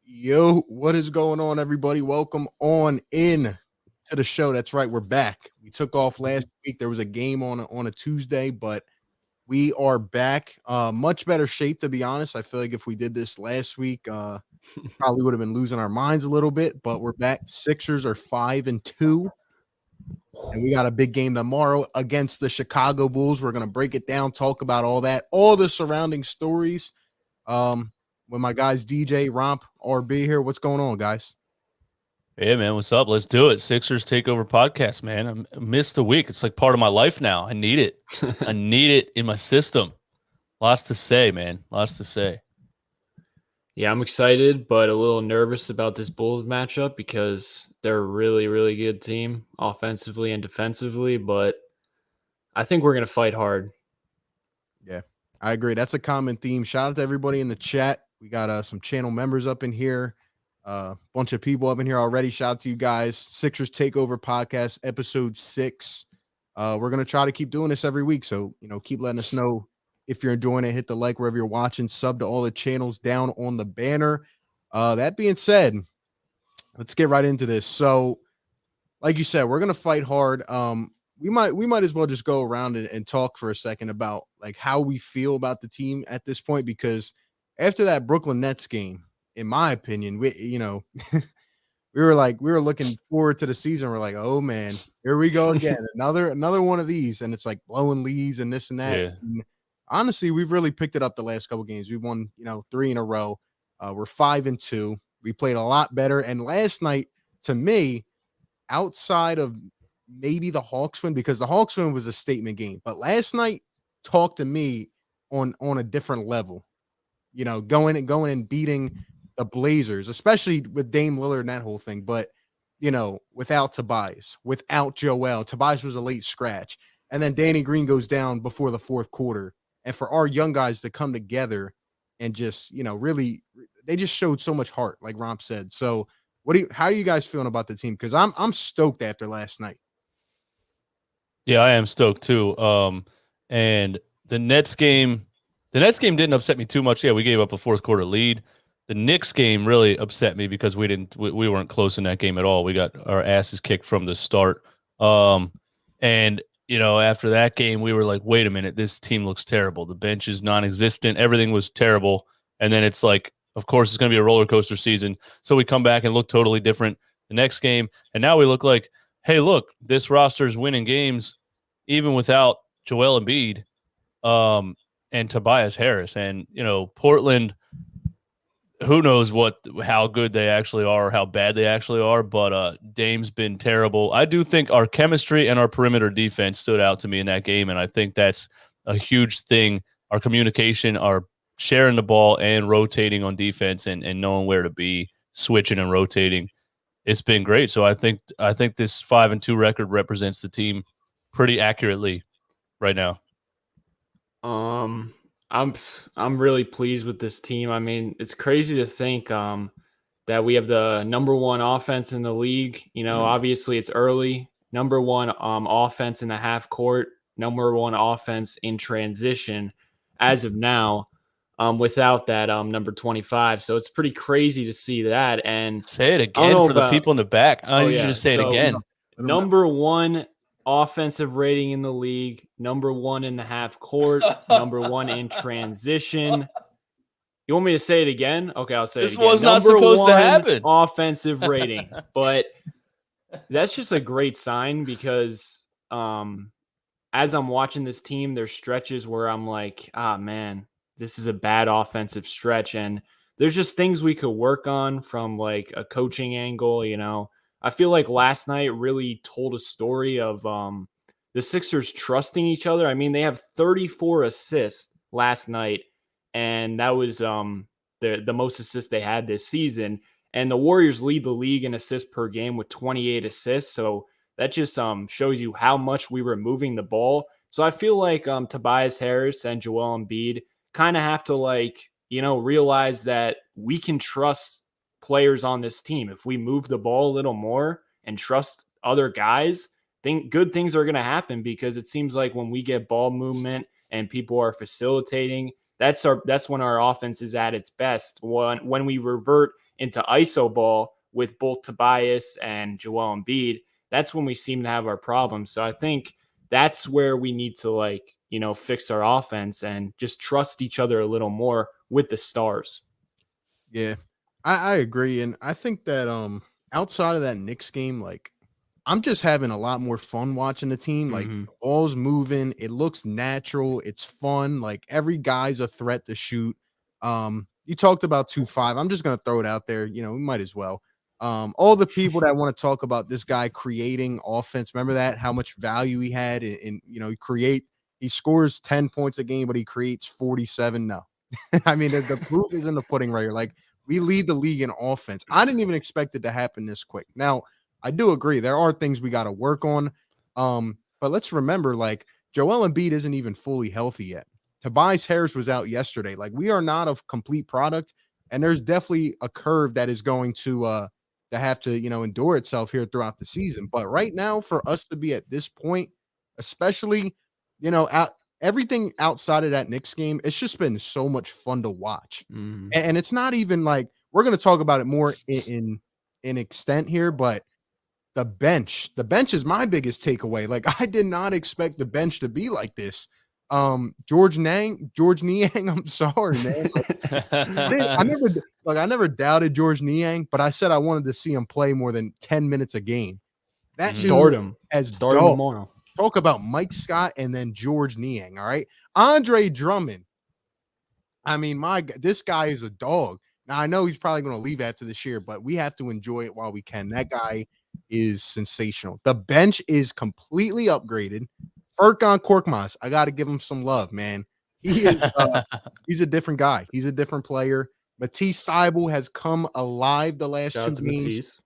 Yo, what is going on, everybody? Welcome on in to the show. That's right, we're back. We took off last week. There was a game on a Tuesday, but we are back. Much better shape, to be honest. I feel like if we did this last week, probably would have been losing our minds a little bit, but we're back. Sixers are 5-2, and we got a big game tomorrow against the Chicago Bulls. We're going to break it down, talk about all that, all the surrounding stories. With my guys DJ, Romp, RB here. What's going on, guys? Hey, man, what's up? Let's do it. Sixers Takeover Podcast, man. I missed a week. It's like part of my life now. I need it. I need it in my system. Lots to say, man. Lots to say. Yeah, I'm excited, but a little nervous about this Bulls matchup because they're a really, really good team offensively and defensively, but I think we're going to fight hard. Yeah, I agree. That's a common theme. Shout out to everybody in the chat. We got some channel members up in here, bunch of people up in here already. Shout out to you guys. Sixers Takeover Podcast, episode 6. We're going to try to keep doing this every week. So, keep letting us know if you're enjoying it. Hit the like wherever you're watching. Sub to all the channels down on the banner. That being said, let's get right into this. So, like you said, we're going to fight hard. We might as well just go around and talk for a second about like how we feel about the team at this point, because after that Brooklyn Nets game, in my opinion, we were looking forward to the season. We're like, oh man, here we go again, another one of these, and it's like blowing leads and this and that. Yeah. And honestly, we've really picked it up the last couple games. We won, 3 in a row. We're 5-2. We played a lot better, and last night, to me, outside of maybe the Hawks win, because the Hawks win was a statement game, but last night talked to me on a different level. Going and beating the Blazers, especially with Dame Lillard and that whole thing. But, without Tobias, without Joel, Tobias was a late scratch. And then Danny Green goes down before the fourth quarter. And for our young guys to come together and just, really, they just showed so much heart, like Romp said. So how are you guys feeling about the team? Because I'm stoked after last night. Yeah, I am stoked too. And the Nets game didn't upset me too much. Yeah, we gave up a fourth quarter lead. The Knicks game really upset me because we weren't close in that game at all. We got our asses kicked from the start. And after that game, we were like, wait a minute, this team looks terrible. The bench is non-existent. Everything was terrible. And then it's like, of course, it's going to be a roller coaster season. So we come back and look totally different the next game. And now we look like, hey, look, this roster is winning games even without Joel Embiid and Tobias Harris. And, Portland, who knows how good they actually are or how bad they actually are, but Dame's been terrible. I do think our chemistry and our perimeter defense stood out to me in that game, and I think that's a huge thing. Our communication, our sharing the ball and rotating on defense and knowing where to be, switching and rotating. It's been great. So I think this 5-2 record represents the team pretty accurately right now. I'm really pleased with this team. I mean, it's crazy to think that we have the number one offense in the league. Obviously it's early. Number one offense in the half court, number one offense in transition as of now. Without that number 25. So it's pretty crazy to see that. And say it again for the people in the back. I need you to say it again. Number one offensive rating in the league, number one in the half court, number one in transition. You want me to say it again? Okay, I'll say it again. This was not supposed to happen. Offensive rating. But that's just a great sign because as I'm watching this team, there's stretches where I'm like, man, this is a bad offensive stretch. And there's just things we could work on from like a coaching angle. I feel like last night really told a story of the Sixers trusting each other. I mean, they have 34 assists last night, and that was the most assists they had this season. And the Warriors lead the league in assists per game with 28 assists. So that just shows you how much we were moving the ball. So I feel like Tobias Harris and Joel Embiid kind of have to realize that we can trust players on this team. If we move the ball a little more and trust other guys, good things are going to happen, because it seems like when we get ball movement and people are facilitating, That's when our offense is at its best. When we revert into iso ball with both Tobias and Joel Embiid, that's when we seem to have our problems. So I think that's where we need to fix our offense and just trust each other a little more with the stars. Yeah, I agree. And I think that outside of that Knicks game, like I'm just having a lot more fun watching the team. Like the ball's moving, it looks natural, it's fun. Like every guy's a threat to shoot. You talked about 2-5. I'm just gonna throw it out there. We might as well. All the people that want to talk about this guy creating offense, remember that how much value he had in he scores 10 points a game, but he creates 47. No, I mean the proof is in the pudding right here. Like we lead the league in offense. I didn't even expect it to happen this quick. Now I do agree there are things we got to work on. But let's remember, like Joel Embiid isn't even fully healthy yet. Tobias Harris was out yesterday. Like we are not a complete product, and there's definitely a curve that is going to have to endure itself here throughout the season. But right now, for us to be at this point, especially everything outside of that Knicks game, it's just been so much fun to watch. And it's not even like we're going to talk about it more in extent here, but the bench is my biggest takeaway. Like I did not expect the bench to be like this. George Niang, I'm sorry, man. I never doubted George Niang, but I said I wanted to see him play more than 10 minutes a game. That start him tomorrow. Talk about Mike Scott and then George Niang. All right, Andre Drummond. I mean, this guy is a dog. Now I know he's probably going to leave after this year, but we have to enjoy it while we can. That guy is sensational. The bench is completely upgraded. Furkan Korkmaz, I got to give him some love, man. He is he's a different guy. He's a different player. Matisse Thybulle has come alive the last 2 games. Matisse.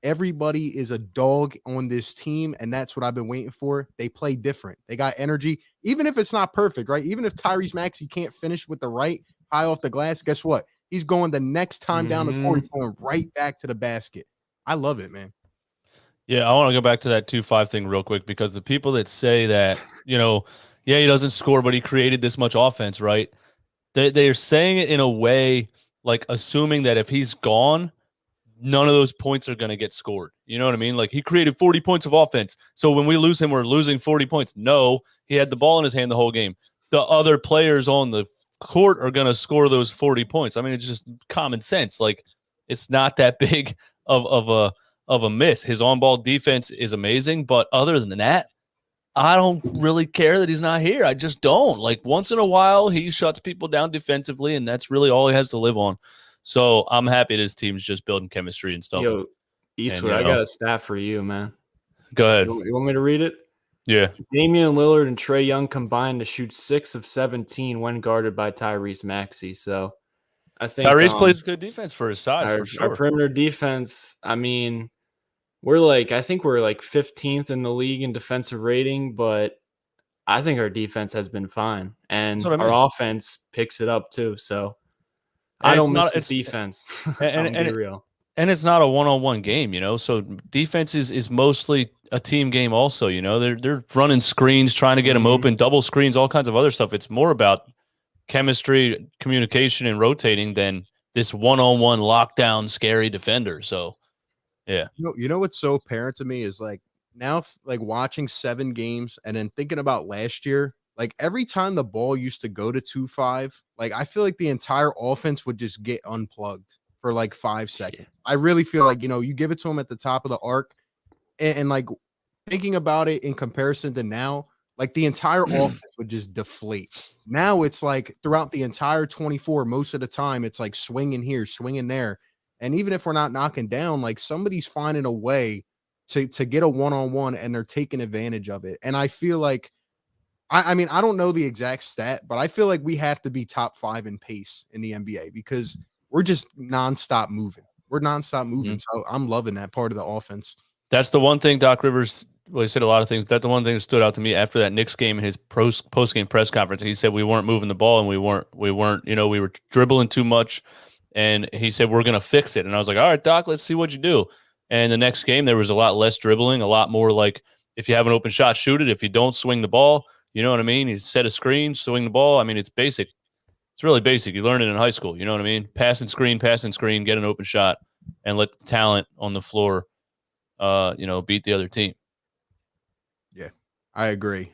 Everybody is a dog on this team, and that's what I've been waiting for. They play different. They got energy, even if it's not perfect, right? Even if Tyrese Maxey can't finish with the right high off the glass, guess what? He's going the next time down the court. He's going right back to the basket. I love it, man. Yeah, I want to go back to that 2-5 thing real quick because the people that say that, he doesn't score, but he created this much offense, right? They are saying it in a way like assuming that if he's gone, none of those points are going to get scored. You know what I mean? Like he created 40 points of offense. So when we lose him, we're losing 40 points. No, he had the ball in his hand the whole game. The other players on the court are going to score those 40 points. I mean, it's just common sense. Like it's not that big of a miss. His on-ball defense is amazing, but other than that, I don't really care that he's not here. I just don't. Like once in a while, he shuts people down defensively, and that's really all he has to live on. So I'm happy that his team's just building chemistry and stuff. Yo, Eastwood, I got a stat for you, man. Go ahead. You want me to read it? Yeah. Damian Lillard and Trae Young combined to shoot 6 of 17 when guarded by Tyrese Maxey. So I think Tyrese plays good defense for his size, for sure. Our perimeter defense, I mean, I think we're 15th in the league in defensive rating, but I think our defense has been fine. And our offense picks it up too. So I don't miss the defense. And real. And it's not a one-on-one game, So defense is mostly a team game also, They're running screens, trying to get them open, double screens, all kinds of other stuff. It's more about chemistry, communication, and rotating than this one-on-one lockdown scary defender. So, yeah. You know what's so apparent to me is now watching 7 games and then thinking about last year, every time the ball used to go to 2-5, I feel like the entire offense would just get unplugged for 5 seconds. I really feel like, you give it to them at the top of the arc and thinking about it in comparison to now, the entire offense would just deflate. Now it's throughout the entire 24, most of the time, it's swinging here, swinging there. And even if we're not knocking down, somebody's finding a way to get a one-on-one and they're taking advantage of it. And I feel like, I mean, I don't know the exact stat, but I feel like we have to be top 5 in pace in the NBA because we're just nonstop moving. We're nonstop moving. So I'm loving that part of the offense. That's the one thing Doc Rivers, he said a lot of things. That's the one thing that stood out to me after that Knicks game in his post-game press conference. He said we weren't moving the ball and we weren't, we were dribbling too much. And he said, we're going to fix it. And I was like, all right, Doc, let's see what you do. And the next game, there was a lot less dribbling, a lot more if you have an open shot, shoot it. If you don't, swing the ball. You know what I mean? He set a screen, swing the ball. I mean, it's basic. It's really basic. You learn it in high school. You know what I mean? Pass and screen, get an open shot, and let the talent on the floor, beat the other team. Yeah, I agree.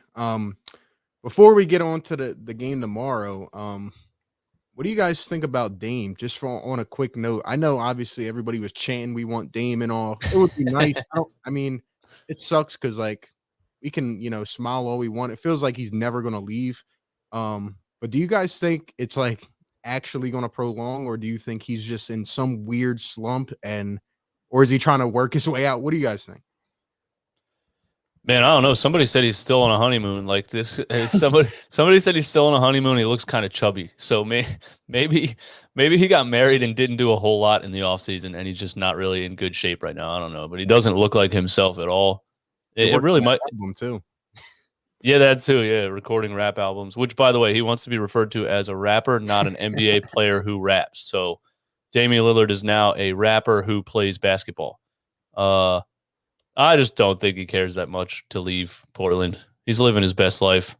Before we get on to the game tomorrow, what do you guys think about Dame? Just on a quick note, I know obviously everybody was chanting we want Dame and all. It would be nice. It sucks because like we can smile all we want. It feels like he's never gonna leave. But do you guys think it's like actually gonna prolong, or do you think he's just in some weird slump or is he trying to work his way out? What do you guys think? Man, I don't know. Somebody said he's still on a honeymoon. Like this, somebody said he's still on a honeymoon. He looks kind of chubby. So maybe he got married and didn't do a whole lot in the offseason, and he's just not really in good shape right now. I don't know, but he doesn't look like himself at all. It really might. Album too. Yeah, that too. Yeah, recording rap albums. Which, by the way, he wants to be referred to as a rapper, not an NBA player who raps. So, Damian Lillard is now a rapper who plays basketball. I just don't think he cares that much to leave Portland. He's living his best life.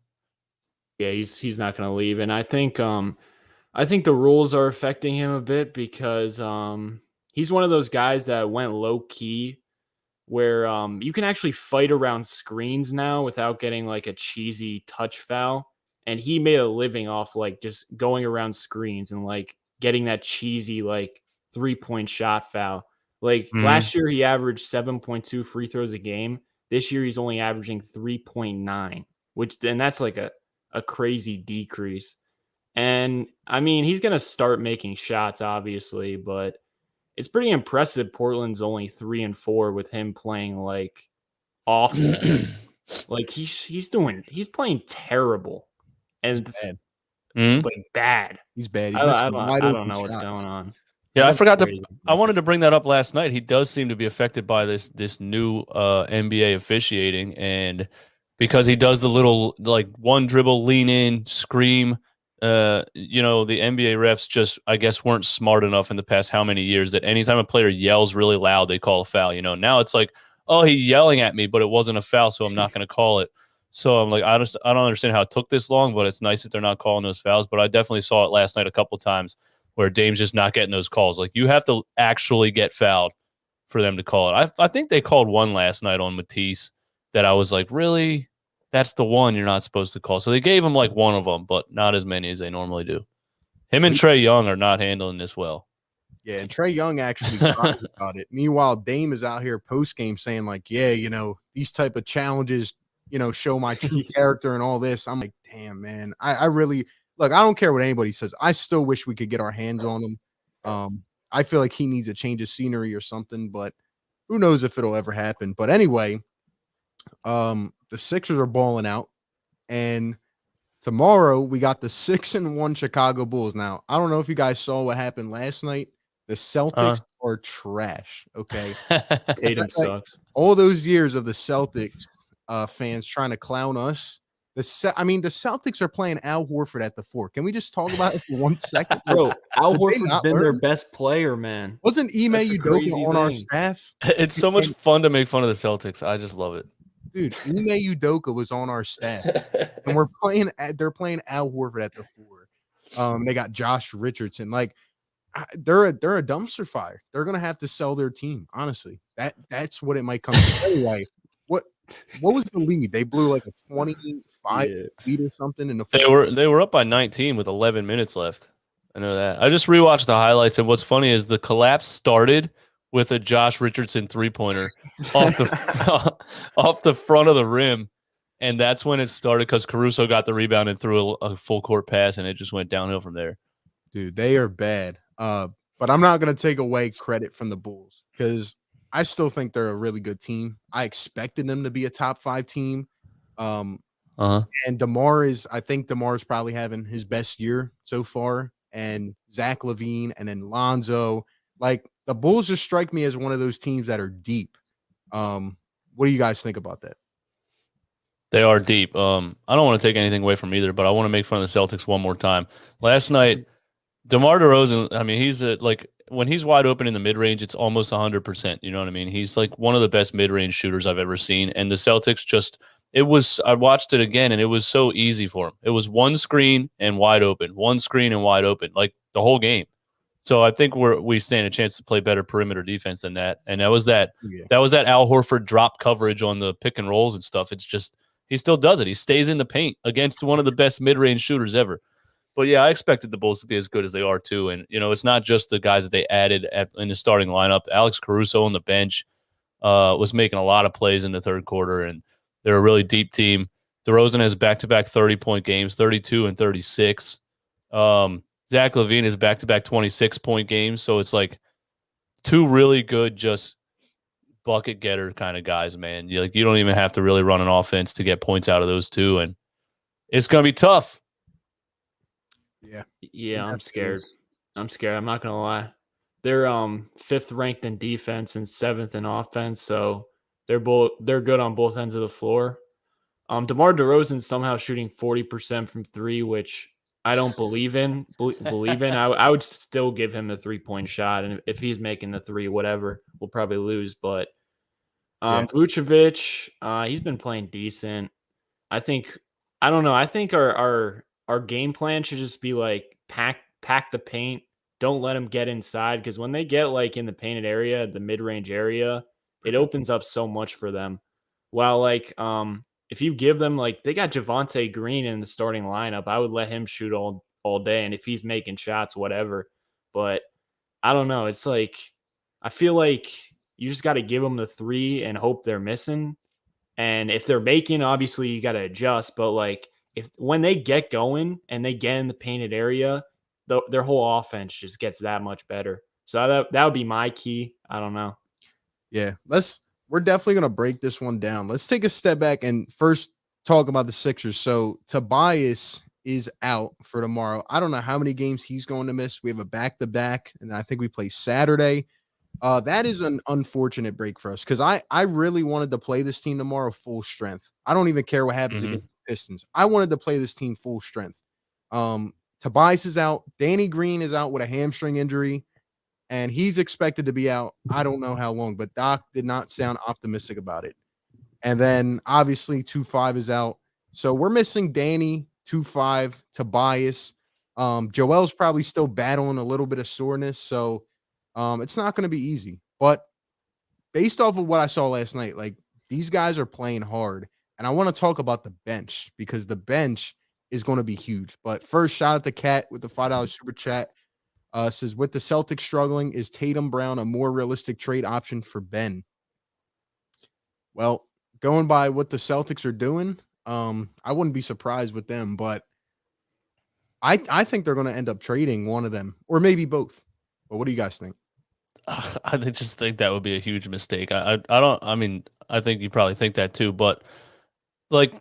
Yeah, he's not going to leave, and I think the rules are affecting him a bit because he's one of those guys that went low key, where you can actually fight around screens now without getting like a cheesy touch foul, and he made a living off like just going around screens and like getting that cheesy like 3-point shot foul. Like last year, he averaged 7.2 free throws a game. This year, he's only averaging 3.9, and that's like a crazy decrease. And I mean, he's going to start making shots, obviously, but it's pretty impressive. Portland's only 3-4 with him playing like awful. Like he's playing terrible and bad. He's bad. I don't know what's going on. Yeah, I wanted to bring that up last night. He does seem to be affected by this new NBA officiating, and because he does the little like one dribble, lean in, scream. The NBA refs just, I guess, weren't smart enough in the past how many years that anytime a player yells really loud, they call a foul. Now it's like, oh, he's yelling at me, but it wasn't a foul, so I'm not going to call it. So I'm like, I don't understand how it took this long, but it's nice that they're not calling those fouls. But I definitely saw it last night a couple times where Dame's just not getting those calls. Like, you have to actually get fouled for them to call it. I think they called one last night on Matisse that I was like, really? That's the one you're not supposed to call. So they gave him like one of them, but not as many as they normally do. Him and Trae Young are not handling this well. Yeah, and Trae Young actually cries about it. Meanwhile, Dame is out here post-game saying like, yeah, these type of challenges, show my true character and all this. I'm like, damn, man. I really – look, I don't care what anybody says. I still wish we could get our hands on him. I feel like he needs a change of scenery or something, but who knows if it'll ever happen. But anyway, the Sixers are balling out, and tomorrow we got the 6-1 Chicago Bulls. Now, I don't know if you guys saw what happened last night. The Celtics are trash, okay? Tatum sucks. All those years of the Celtics fans trying to clown us. The Celtics are playing Al Horford at the 4. Can we just talk about it for 1 second? Bro, Al Horford's been their best player, man. Wasn't Ime Udoka on our staff? It's so much fun to make fun of the Celtics. I just love it. Dude, Ime Udoka was on our staff, and they're playing Al Horford at the 4. They got Josh Richardson. Like, they're a dumpster fire. They're gonna have to sell their team. Honestly, that's what it might come to. Anyway, what was the lead? They blew like a 25 lead or something in the fourth. They were up by 19 with 11 minutes left. I know that. I just rewatched the highlights, and what's funny is the collapse started with a Josh Richardson 3-pointer off the front of the rim, and that's when it started because Caruso got the rebound and threw a full court pass, and it just went downhill from there. Dude, they are bad. But I'm not going to take away credit from the Bulls because I still think they're a really good team. I expected them to be a top 5 team. And I think DeMar is probably having his best year so far. And Zach LaVine and then Lonzo. Like, the Bulls just strike me as one of those teams that are deep. What do you guys think about that? They are deep. I don't want to take anything away from either, but I want to make fun of the Celtics one more time. Last night, DeMar DeRozan, I mean, he's when he's wide open in the mid-range, it's almost 100%. You know what I mean? He's like one of the best mid-range shooters I've ever seen. And the Celtics just, I watched it again, and it was so easy for him. It was one screen and wide open, like the whole game. So I think we stand a chance to play better perimeter defense than that. And that was that Al Horford drop coverage on the pick and rolls and stuff. It's just he still does it. He stays in the paint against one of the best mid-range shooters ever. But yeah, I expected the Bulls to be as good as they are too. And it's not just the guys that they added in the starting lineup. Alex Caruso on the bench was making a lot of plays in the third quarter, and they're a really deep team. DeRozan has back-to-back 30-point games, 32 and 36. Zach LaVine is back-to-back 26-point games. So it's like two really good just bucket getter kind of guys, man. You don't even have to really run an offense to get points out of those two, and it's going to be tough. Yeah, I'm scared. I'm not going to lie. They're 5th ranked in defense and 7th in offense, so they're good on both ends of the floor. DeMar DeRozan's somehow shooting 40% from 3, which I don't believe in. I would still give him the 3-point shot, and if he's making the 3, whatever, we'll probably lose. But Vucevic, he's been playing decent. I don't know. I think our game plan should just be like pack the paint. Don't let them get inside, because when they get like in the painted area, the mid-range area, it opens up so much for them. While like if you give them, like, they got Javonte Green in the starting lineup, I would let him shoot all day, and if he's making shots, whatever. But I don't know. It's like I feel like you just got to give them the 3 and hope they're missing. And if they're making, obviously you got to adjust. But like when they get going and they get in the painted area, their whole offense just gets that much better. So that would be my key. I don't know. Yeah, we're definitely going to break this one down. Let's take a step back and first talk about the Sixers. So Tobias is out for tomorrow. I don't know how many games he's going to miss. We have a back-to-back, and I think we play Saturday. That is an unfortunate break for us, because I really wanted to play this team tomorrow full strength. I don't even care what happens against the Pistons. I wanted to play this team full strength. Tobias is out. Danny Green is out with a hamstring injury, and he's expected to be out. I don't know how long, but Doc did not sound optimistic about it. And then obviously 2-5 is out. So we're missing Danny, 2-5, Tobias. Joel's probably still battling a little bit of soreness. So it's not going to be easy. But based off of what I saw last night, like, these guys are playing hard. And I want to talk about the bench, because the bench is going to be huge. But first, shout out to Kat with the $5 super chat. Says, with the Celtics struggling, is Tatum Brown a more realistic trade option for Ben? Well, going by what the Celtics are doing, I wouldn't be surprised with them, but I think they're going to end up trading one of them, or maybe both. But what do you guys think? I just think that would be a huge mistake. I think you probably think that too, but like,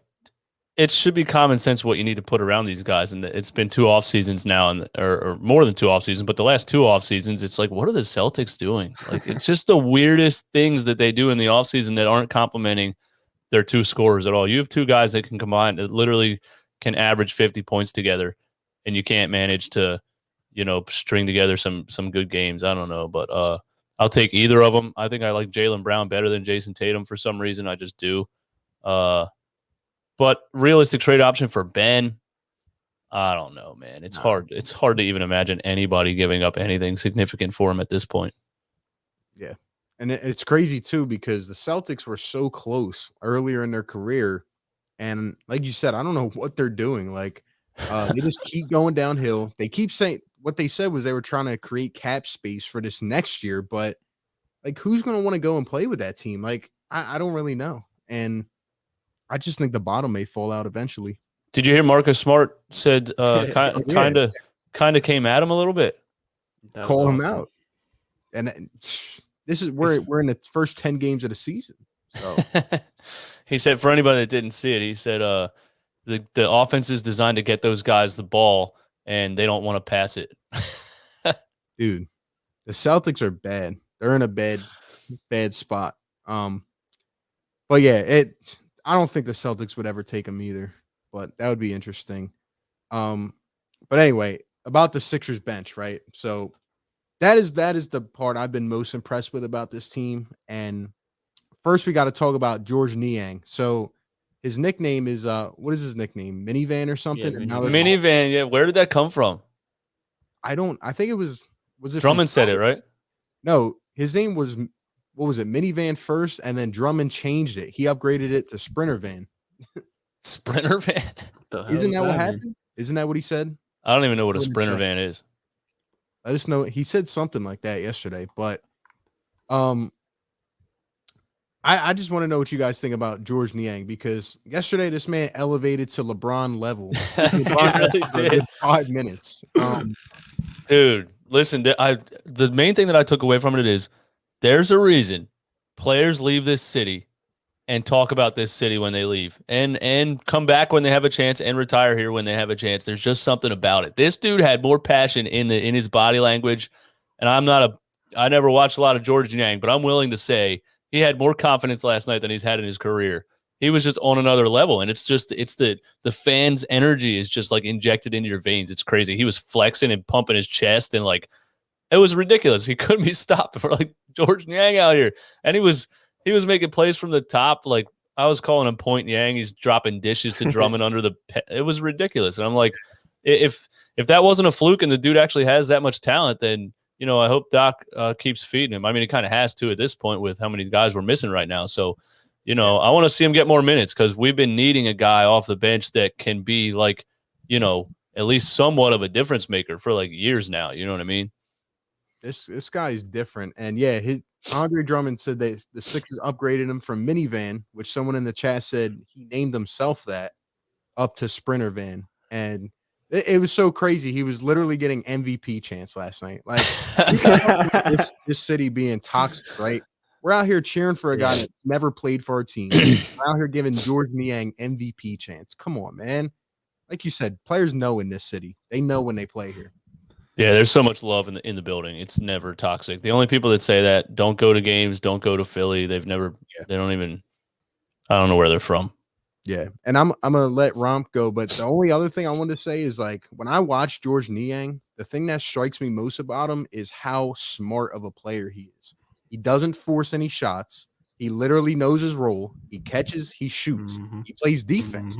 it should be common sense what you need to put around these guys. And it's been 2 off seasons now, or more than 2 off seasons, but the last 2 off seasons, it's like, what are the Celtics doing? Like, it's just the weirdest things that they do in the off season that aren't complementing their 2 scorers at all. You have 2 guys that can combine, that literally can average 50 points together, and you can't manage to, string together some good games. I don't know, but I'll take either of them. I think I like Jaylen Brown better than Jason Tatum for some reason. I just do. But realistic trade option for Ben, I don't know, man. It's hard. It's hard to even imagine anybody giving up anything significant for him at this point. Yeah. And it's crazy too, because the Celtics were so close earlier in their career. And like you said, I don't know what they're doing. Like, they just keep going downhill. They keep saying, what they said was they were trying to create cap space for this next year, but like, who's going to want to go and play with that team? Like, I don't really know. And I just think the bottom may fall out eventually. Did you hear Marcus Smart said kind of came at him a little bit? Call him out. And this is we're in the first 10 games of the season. So he said, for anybody that didn't see it, he said the offense is designed to get those guys the ball, and they don't want to pass it. Dude, the Celtics are bad. They're in a bad spot. But yeah, I don't think the Celtics would ever take him either, but that would be interesting. But anyway, about the Sixers bench, right? So that is the part I've been most impressed with about this team. And first, we got to talk about George Niang. So his nickname is what is his nickname? Minivan or something? Yeah, and now Minivan. Yeah, where did that come from? I think it was it Drummond said it, right? No, his name was what was it? Minivan first, and then Drummond changed it. He upgraded it to Sprinter Van. Sprinter van. Isn't that what happened? Isn't that what he said? I don't even know what a Sprinter van is. I just know he said something like that yesterday, but I just want to know what you guys think about George Niang, because yesterday this man elevated to LeBron level. He really did. 5 minutes. Dude, listen, the main thing that I took away from it is there's a reason players leave this city and talk about this city when they leave and come back when they have a chance and retire here when they have a chance. There's just something about it. This dude had more passion in his body language. And I never watched a lot of George Niang, but I'm willing to say he had more confidence last night than he's had in his career. He was just on another level. And it's the fans' energy is just like injected into your veins. It's crazy. He was flexing and pumping his chest and like, it was ridiculous. He couldn't be stopped for like George Niang out here. And he was making plays from the top. Like I was calling him Point Yang. He's dropping dishes to Drummond under the. It was ridiculous. And I'm like, if that wasn't a fluke and the dude actually has that much talent, then I hope Doc keeps feeding him. I mean, he kind of has to at this point with how many guys we're missing right now. So, I want to see him get more minutes because we've been needing a guy off the bench that can be like, at least somewhat of a difference maker for like years now. You know what I mean? This guy is different, and yeah, Andre Drummond said that the Sixers upgraded him from minivan, which someone in the chat said he named himself that, up to Sprinter Van, and it was so crazy. He was literally getting MVP chants last night. Like this city being toxic, right? We're out here cheering for a guy that never played for our team. We're out here giving George Niang MVP chants. Come on, man. Like you said, players know in this city. They know when they play here. Yeah, there's so much love in the building. It's never toxic. The only people that say that don't go to games, don't go to Philly. They don't even. I don't know where they're from. Yeah, and I'm gonna let Romp go, but the only other thing I wanted to say is like when I watch George Niang, the thing that strikes me most about him is how smart of a player he is. He doesn't force any shots. He literally knows his role. He catches, he shoots, he plays defense.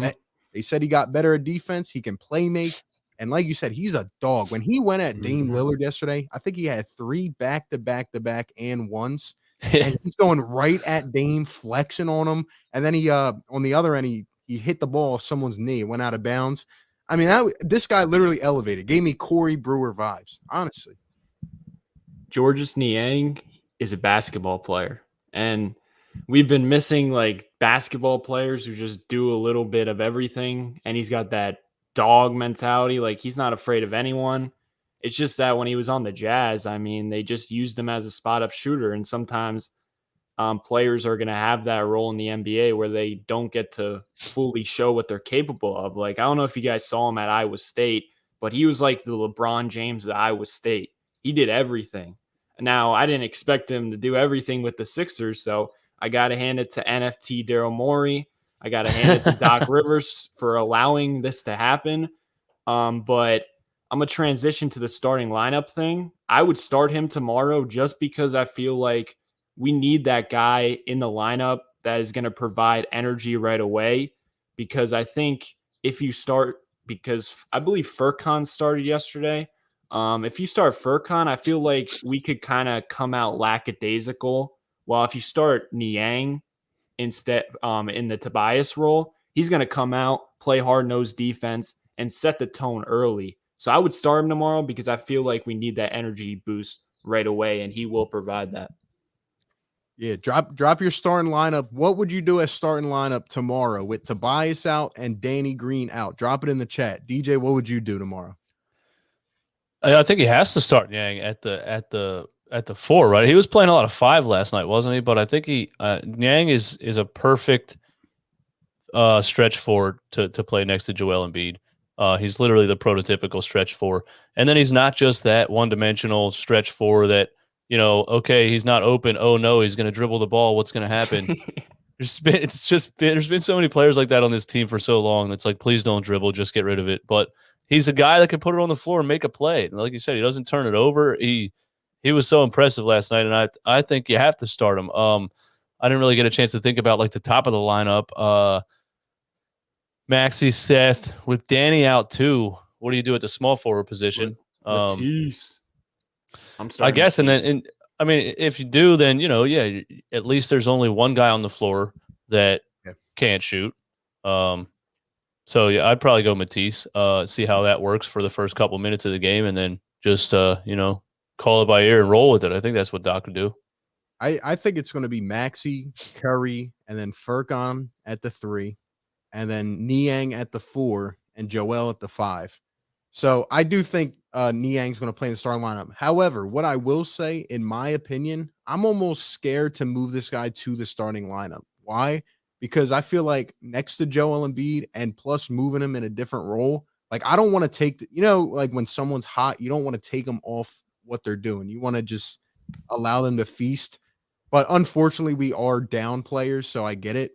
They said he got better at defense. He can play make. And like you said, he's a dog. When he went at Dame Lillard yesterday, I think he had 3 back-to-back and ones. And he's going right at Dame, flexing on him. And then he on the other end, he hit the ball off someone's knee. It went out of bounds. I mean, this guy literally elevated. Gave me Corey Brewer vibes, honestly. Georges Niang is a basketball player. And we've been missing like basketball players who just do a little bit of everything. And he's got that dog mentality. Like he's not afraid of anyone. It's just that when he was on the Jazz, I mean, they just used him as a spot up shooter. And sometimes players are going to have that role in the NBA where they don't get to fully show what they're capable of. Like, I don't know if you guys saw him at Iowa State, but he was like the LeBron James at Iowa State. He did everything. Now, I didn't expect him to do everything with the Sixers, so I got to hand it to NFT Daryl Morey. I got to hand it to Doc Rivers for allowing this to happen. But I'm going to transition to the starting lineup thing. I would start him tomorrow just because I feel like we need that guy in the lineup that is going to provide energy right away. Because I think if you start, because I believe Furkan started yesterday. If you start Furkan, I feel like we could kind of come out lackadaisical. While if you start Niang instead in the Tobias role, he's going to come out, play hard-nosed defense, and set the tone early. So I would start him tomorrow because I feel like we need that energy boost right away, and he will provide that. Yeah, drop your starting lineup. What would you do as starting lineup tomorrow with Tobias out and Danny Green out? Drop it in the chat. DJ, what would you do tomorrow? I think he has to start Niang at the 4, right? He was playing a lot of 5 last night, wasn't he? But I think Niang is a perfect stretch 4 to play next to Joel Embiid. He's literally the prototypical stretch 4. And then he's not just that one-dimensional stretch 4 that, okay, he's not open. Oh, no, he's going to dribble the ball. What's going to happen? There's been so many players like that on this team for so long. It's like, please don't dribble. Just get rid of it. But he's a guy that can put it on the floor and make a play. And like you said, he doesn't turn it over. He was so impressive last night, and I think you have to start him. I didn't really get a chance to think about like the top of the lineup. Maxey, Seth, with Danny out too. What do you do at the small forward position? Matisse. I'm I starting. guess, Matisse. and I mean, if you do, then at least there's only one guy on the floor that can't shoot. So yeah, I'd probably go Matisse. See how that works for the first couple minutes of the game, and then just call it by ear and roll with it. I think that's what Doc would do. I think it's going to be Maxey, Curry, and then Furkan at the 3, and then Niang at the 4, and Joel at the 5. So I do think Niang's going to play in the starting lineup. However, what I will say, in my opinion, I'm almost scared to move this guy to the starting lineup. Why? Because I feel like next to Joel Embiid and plus moving him in a different role, like I don't want to take, like when someone's hot, you don't want to take them off what they're doing. You want to just allow them to feast. But unfortunately, we are down players, so I get it.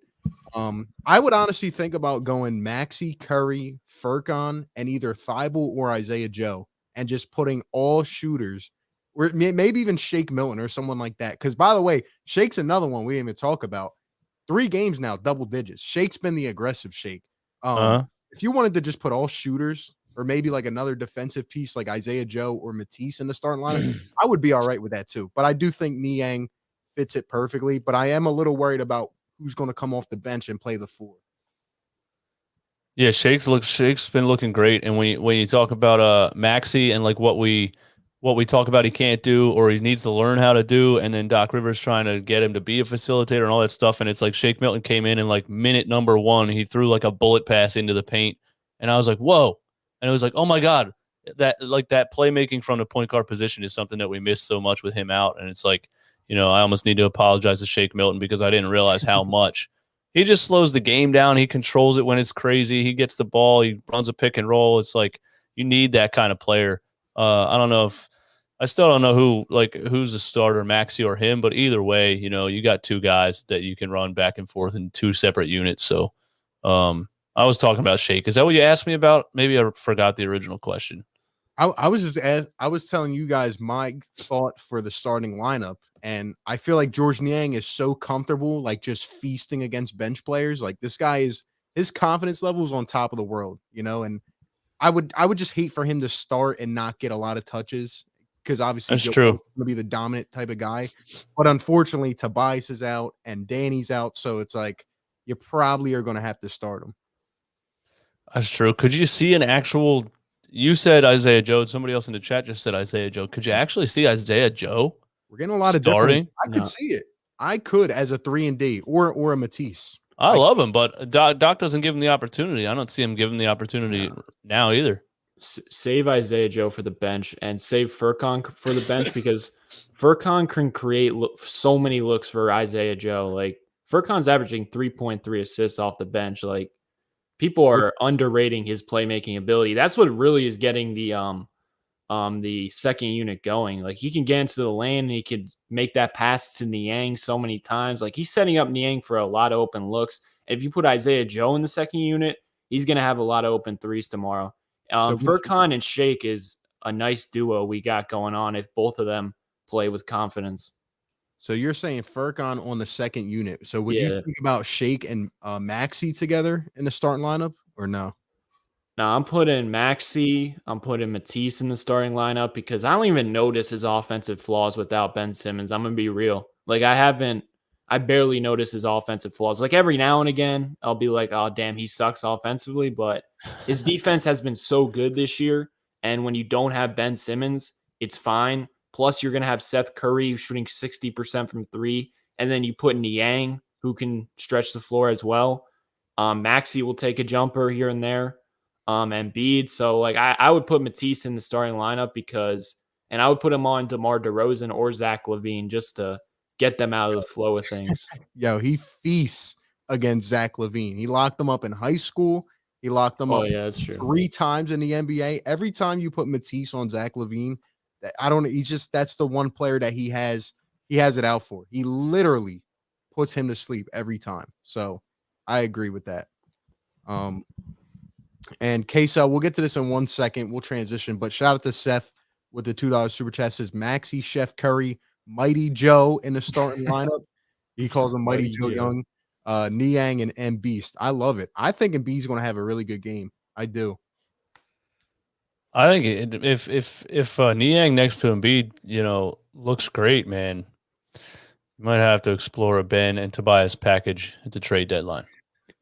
I would honestly think about going Maxey, Curry, Furkan, and either Thibault or Isaiah Joe, and just putting all shooters, or maybe even Shake Milton or someone like that. Because by the way, Shake's another one we didn't even talk about. 3 games now, double digits. Shake's been the aggressive Shake. If you wanted to just put all shooters, or maybe like another defensive piece like Isaiah Joe or Matisse in the starting lineup, I would be all right with that too. But I do think Niang fits it perfectly. But I am a little worried about who's going to come off the bench and play the 4. Yeah, Shake's been looking great. And when you talk about Maxey and like what we talk about he can't do or he needs to learn how to do, and then Doc Rivers trying to get him to be a facilitator and all that stuff, and it's like Shake Milton came in and like minute number 1, he threw like a bullet pass into the paint, and I was like, whoa. And it was like, oh my God, that playmaking from the point guard position is something that we missed so much with him out. And it's like, I almost need to apologize to Shake Milton because I didn't realize how much. He just slows the game down. He controls it when it's crazy. He gets the ball. He runs a pick and roll. It's like you need that kind of player. I still don't know who's the starter, Maxey or him, but either way, you got 2 guys that you can run back and forth in 2 separate units. So I was talking about Shake. Is that what you asked me about? Maybe I forgot the original question. I was telling you guys my thought for the starting lineup, and I feel like George Niang is so comfortable, like just feasting against bench players. Like this guy his confidence level is on top of the world, and I would just hate for him to start and not get a lot of touches because obviously that's true. Going to be the dominant type of guy. But unfortunately, Tobias is out and Danny's out, so it's like you probably are going to have to start him. That's true. Could you see an actual? You said Isaiah Joe. Somebody else in the chat just said Isaiah Joe. Could you actually see Isaiah Joe? We're getting a lot of starting. I could see it. I could as a 3-and-D or a Matisse. I love him, but Doc doesn't give him the opportunity. I don't see him giving the opportunity now either. Save Isaiah Joe for the bench and save Furkan for the bench because Furkan can create so many looks for Isaiah Joe. Like Furkan's averaging 3.3 assists off the bench. Like people are underrating his playmaking ability. That's what really is getting the second unit going. Like he can get into the lane and he could make that pass to Niang so many times. Like he's setting up Niang for a lot of open looks. And if you put Isaiah Joe in the second unit, he's going to have a lot of open threes tomorrow. Furkan and Shake is a nice duo we got going on if both of them play with confidence. So you're saying Furkan on the second unit. So would you think about Shake and Maxey together in the starting lineup or no? No, I'm putting Maxey. I'm putting Matisse in the starting lineup because I don't even notice his offensive flaws without Ben Simmons. I'm going to be real. Like I barely notice his offensive flaws. Like every now and again, I'll be like, oh, damn, he sucks offensively. But his defense has been so good this year. And when you don't have Ben Simmons, it's fine. Plus, you're going to have Seth Curry shooting 60% from 3. And then you put Niang, who can stretch the floor as well. Maxey will take a jumper here and there. And Embiid. So, like, I would put Matisse in the starting lineup and I would put him on DeMar DeRozan or Zach LaVine just to get them out of the flow of things. Yo, he feasts against Zach LaVine. He locked them up in high school. He locked them up that's 3 times in the NBA. Every time you put Matisse on Zach LaVine, that's the one player that he has it out for. He literally puts him to sleep every time. So I agree with that. And Queso, we'll get to this in 1 second. We'll transition, but shout out to Seth with the $2 super chat. Says Maxey, Chef Curry, Mighty Joe in the starting lineup. He calls him Mighty Joe Young. Niang and Beast. I love it. I think Embiid's going to have a really good game. I do. I think if Niang next to Embiid, looks great, man. You might have to explore a Ben and Tobias package at the trade deadline.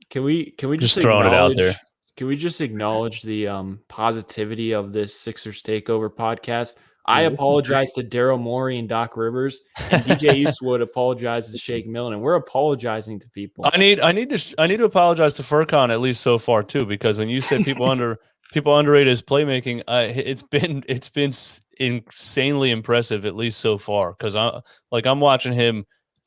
Can we Just throwing it out there? Can we just acknowledge the positivity of this Sixers Takeover podcast? I apologize to Daryl Morey and Doc Rivers, and DJ Eastwood apologizes to Shake Milton, and we're apologizing to people. I need to apologize to Furcon at least so far too, because when you said people underrate his playmaking, it's been insanely impressive at least so far. Because I'm watching him.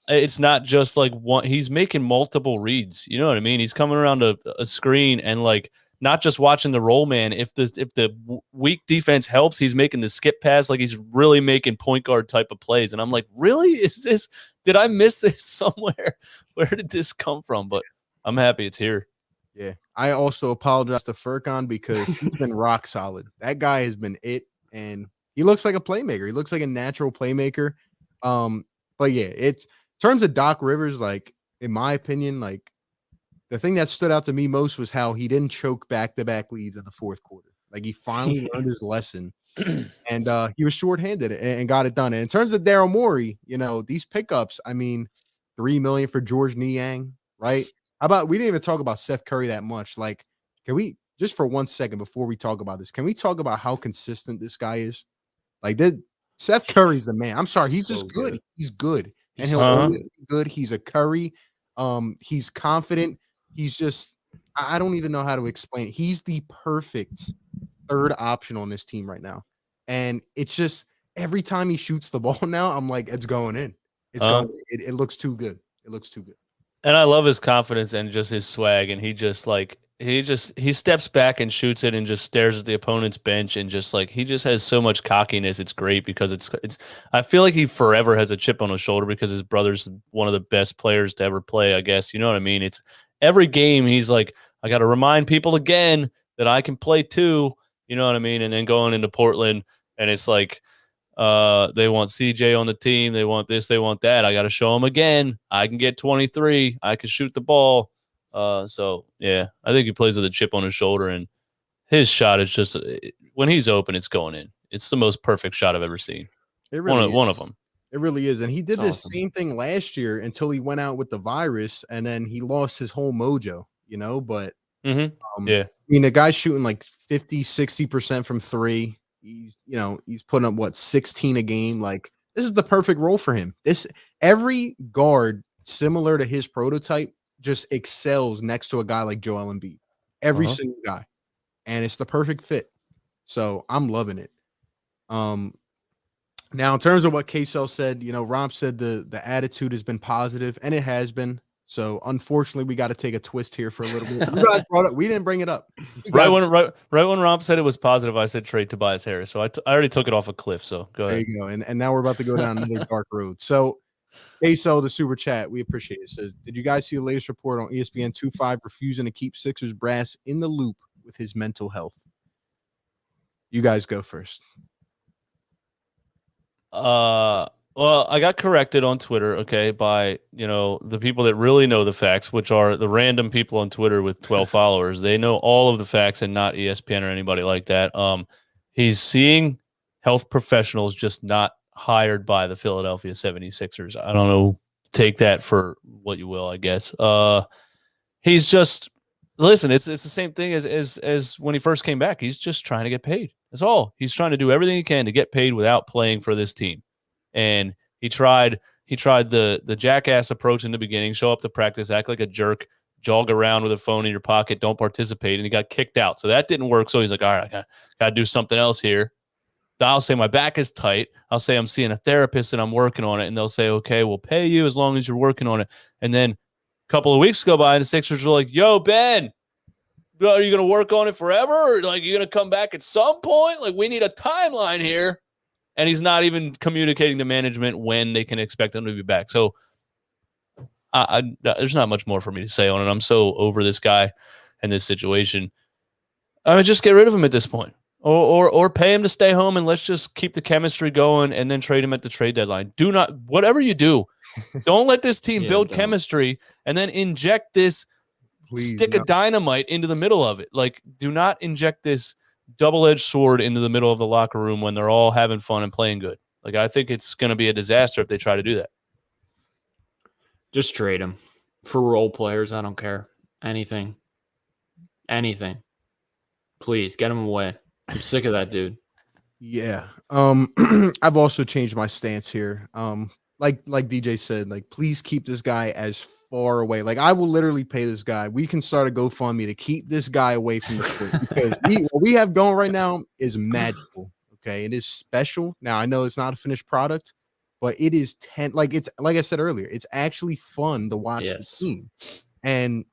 It's not just like one. He's making multiple reads. You know what I mean? He's coming around a screen and like not just watching the roll man. If the weak defense helps, he's making the skip pass. Like he's really making point guard type of plays. And I'm like, really? Did I miss this somewhere? Where did this come from? But I'm happy it's here. Yeah. I also apologize to Furcon because he's been rock solid. That guy has been it. And he looks like a playmaker. He looks like a natural playmaker. But yeah, it's in terms of Doc Rivers, like in my opinion, like the thing that stood out to me most was how he didn't choke back-to-back leads in the fourth quarter. Like he finally learned his lesson, and he was shorthanded and got it done. And in terms of Daryl Morey, these pickups, I mean, $3 million for George Niang, right? How about we didn't even talk about Seth Curry that much? Like, can we just for 1 second before we talk about this? Can we talk about how consistent this guy is? Like, Seth Curry's the man. I'm sorry, he's just good. He's good. And he'll always be good. He's a Curry. He's confident. He's just, I don't even know how to explain it. He's the perfect third option on this team right now. And it's just every time he shoots the ball now, I'm like, it's going in. It's going. It looks too good. It looks too good. And I love his confidence and just his swag. And he steps back and shoots it and just stares at the opponent's bench and just like he just has so much cockiness. It's great because it's I feel like he forever has a chip on his shoulder because his brother's one of the best players to ever play, I guess. You know what I mean? It's every game he's like, I got to remind people again that I can play too. You know what I mean? And then going into Portland and it's like they want CJ on the team. They want this, they want that. I got to show them again. I can get 23. I can shoot the ball. So yeah, I think he plays with a chip on his shoulder, and his shot is just when he's open, it's going in. It's the most perfect shot I've ever seen. It really one of them. It really is, and he did It's this same thing last year until he went out with the virus, and then he lost his whole mojo. But yeah, I mean, the guy's shooting like 50-60% from three. He's putting up 16 a game. Like this is the perfect role for him. Every guard similar to his prototype just excels next to a guy like Joel Embiid. Every single guy. And it's the perfect fit. So I'm loving it. Now in terms of what K-Cell said, Romp said the attitude has been positive, and it has been. So unfortunately, we got to take a twist here for a little bit. You guys brought it. We didn't bring it up. Right when Romp said it was positive, I said trade Tobias Harris. So I already took it off a cliff. So go ahead. There you go. And now we're about to go down another dark road. So Queso, the super chat, we appreciate it. Says, did you guys see the latest report on ESPN 2.5 refusing to keep Sixers brass in the loop with his mental health? You guys go first. Well, I got corrected on Twitter, okay, by the people that really know the facts, which are the random people on Twitter with 12 followers. They know all of the facts and not ESPN or anybody like that. He's seeing health professionals, just not hired by the Philadelphia 76ers. I don't know. Take that for what you will, I guess. He's just listen. It's the same thing as when he first came back. He's just trying to get paid. That's all. He's trying to do everything he can to get paid without playing for this team. And he tried the jackass approach in the beginning. Show up to practice, act like a jerk, jog around with a phone in your pocket, don't participate, and he got kicked out. So that didn't work. So he's like, all right, I got to do something else here. I'll say my back is tight. I'll say I'm seeing a therapist and I'm working on it. And they'll say, okay, we'll pay you as long as you're working on it. And then a couple of weeks go by and the Sixers are like, yo, Ben, are you going to work on it forever? Or like, you're going to come back at some point? Like, we need a timeline here. And he's not even communicating to management when they can expect him to be back. So there's not much more for me to say on it. I'm so over this guy and this situation. I mean, just get rid of him at this point. Or pay him to stay home and let's just keep the chemistry going and then trade him at the trade deadline. Do not, whatever you do, don't let this team build chemistry and then inject this stick of dynamite into the middle of it. Like, do not inject this double-edged sword into the middle of the locker room when they're all having fun and playing good. Like, I think it's going to be a disaster if they try to do that. Just trade him for role players. I don't care. Anything. Please get him away. I'm sick of that dude. Yeah. I've also changed my stance here. Like DJ said, like, please keep this guy as far away. Like, I will literally pay this guy. We can start a GoFundMe to keep this guy away from the court because what we have going right now is magical. Okay. It is special. Now I know it's not a finished product, but it is like I said earlier, it's actually fun to watch the team. And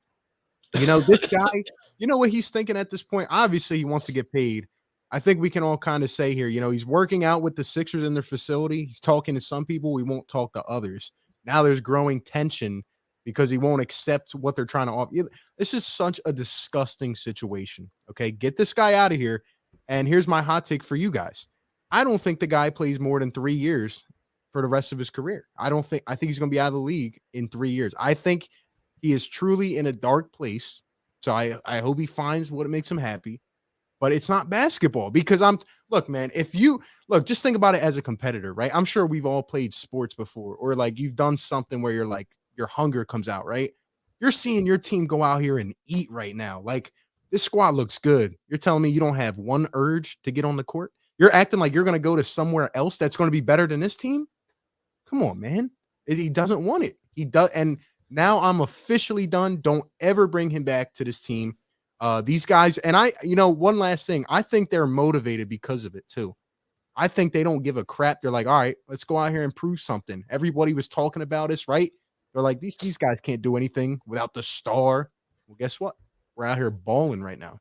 this guy, what he's thinking at this point. Obviously, he wants to get paid. I think we can all kind of say here, he's working out with the Sixers in their facility. He's talking to some people. We won't talk to others. Now there's growing tension because he won't accept what they're trying to offer. This is such a disgusting situation. Okay, get this guy out of here. And here's my hot take for you guys. I don't think the guy plays more than 3 years for the rest of his career. I think he's going to be out of the league in 3 years. I think he is truly in a dark place. So I hope he finds what makes him happy. But it's not basketball because look, man, just think about it as a competitor, right? I'm sure we've all played sports before, or like you've done something where you're like, your hunger comes out, right? You're seeing your team go out here and eat right now. Like, this squad looks good. You're telling me you don't have one urge to get on the court? You're acting like you're going to go to somewhere else that's going to be better than this team? Come on, man. He doesn't want it. He does. And now I'm officially done. Don't ever bring him back to this team. These guys, and one last thing, I think they're motivated because of it too. I think they don't give a crap. They're like, all right, let's go out here and prove something. Everybody was talking about us, right? They're like, these guys can't do anything without the star. Well, guess what? We're out here balling right now.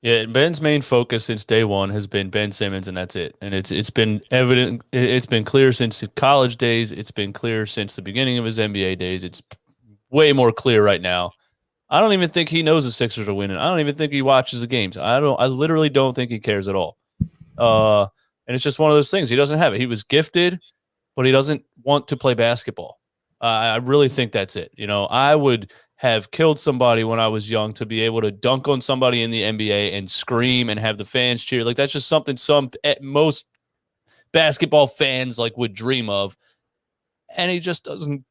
Yeah, Ben's main focus since day one has been Ben Simmons, and that's it. And it's been evident. It's been clear since his college days. It's been clear since the beginning of his NBA days. It's way more clear right now. I don't even think he knows the Sixers are winning. I don't even think he watches the games. I literally don't think he cares at all. And it's just one of those things. He doesn't have it. He was gifted, but he doesn't want to play basketball. I really think that's it. I would have killed somebody when I was young to be able to dunk on somebody in the NBA and scream and have the fans cheer. Like, that's just something most basketball fans would dream of. And he just doesn't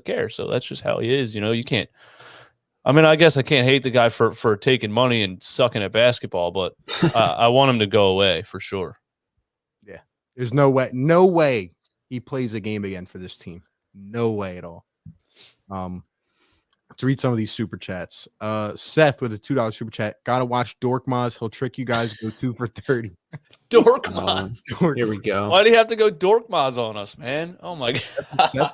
care. So that's just how he is. You can't. I mean, I guess I can't hate the guy for taking money and sucking at basketball, but I want him to go away for sure. Yeah. There's no way he plays a game again for this team. No way at all. To read some of these super chats. Seth with a $2 super chat. Gotta watch Dorkmaz. He'll trick you guys. Go 2 for 30. Dorkmaz. Here we go. Why do you have to go Dorkmaz on us, man? Oh my god.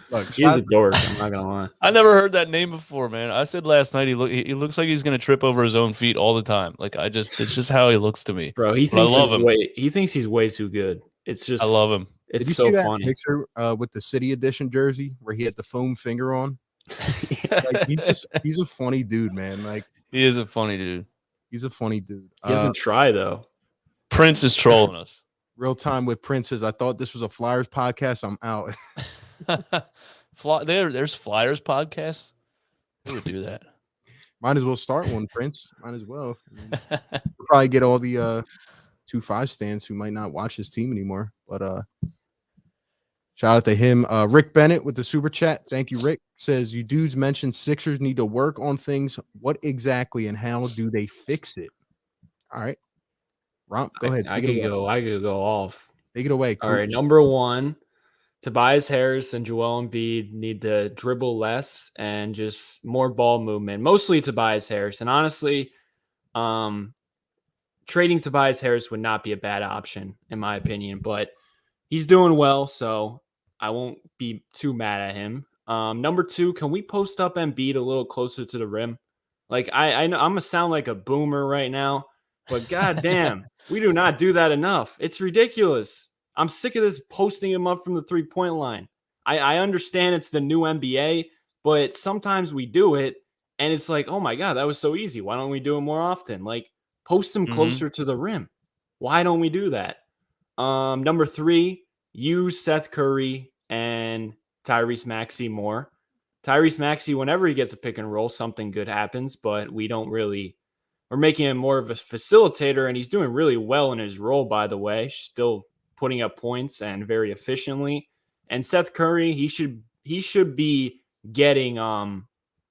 Look, he's a dork. I'm not gonna lie. I never heard that name before, man. I said last night he looks like he's gonna trip over his own feet all the time. It's just how he looks to me, bro. He thinks he's way too good. It's just, I love him. It's Did you so see that funny. picture with the City Edition jersey where he had the foam finger on? He's a funny dude, man. Like, he is a funny dude. He's a funny dude. He doesn't try though. Prince is trolling us. Real time with Princes. I thought this was a Flyers podcast. I'm out. There's Flyers podcasts. Who would do that? Might as well start one, Prince. Might as well. We'll probably get all the 2-5 stands who might not watch his team anymore. But shout out to him. Rick Bennett with the super chat. Thank you, Rick. Says, you dudes mentioned Sixers need to work on things. What exactly and how do they fix it? All right. Romp, go ahead. I could go off. Take it away. All right. Number one, Tobias Harris and Joel Embiid need to dribble less and just more ball movement, mostly Tobias Harris. And honestly, trading Tobias Harris would not be a bad option, in my opinion, but he's doing well, so I won't be too mad at him. Number two, can we post up Embiid a little closer to the rim? Like, I know I'm going to sound like a boomer right now, but goddamn, we do not do that enough. It's ridiculous. I'm sick of this posting him up from the 3-point line. I understand it's the new NBA, but sometimes we do it, And it's like, oh my God, that was so easy. Why don't we do it more often? Like, post him closer to the rim. Why don't we do that? Number 3, use Seth Curry and Tyrese Maxey more. Tyrese Maxey, whenever he gets a pick and roll, something good happens, but we're making him more of a facilitator, and he's doing really well in his role, by the way, still putting up points and very efficiently. And Seth Curry, he should be getting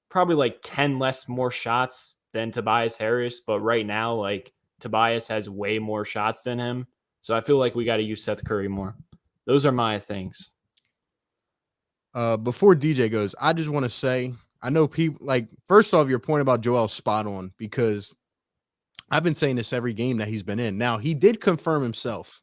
probably like 10 more shots than Tobias Harris, but right now, like, Tobias has way more shots than him. So I feel like we got to use Seth Curry more. Those are my things. Before DJ goes, I just want to say, I know people, like, first off, your point about Joel's spot on, because I've been saying this every game that he's been in. Now, he did confirm himself.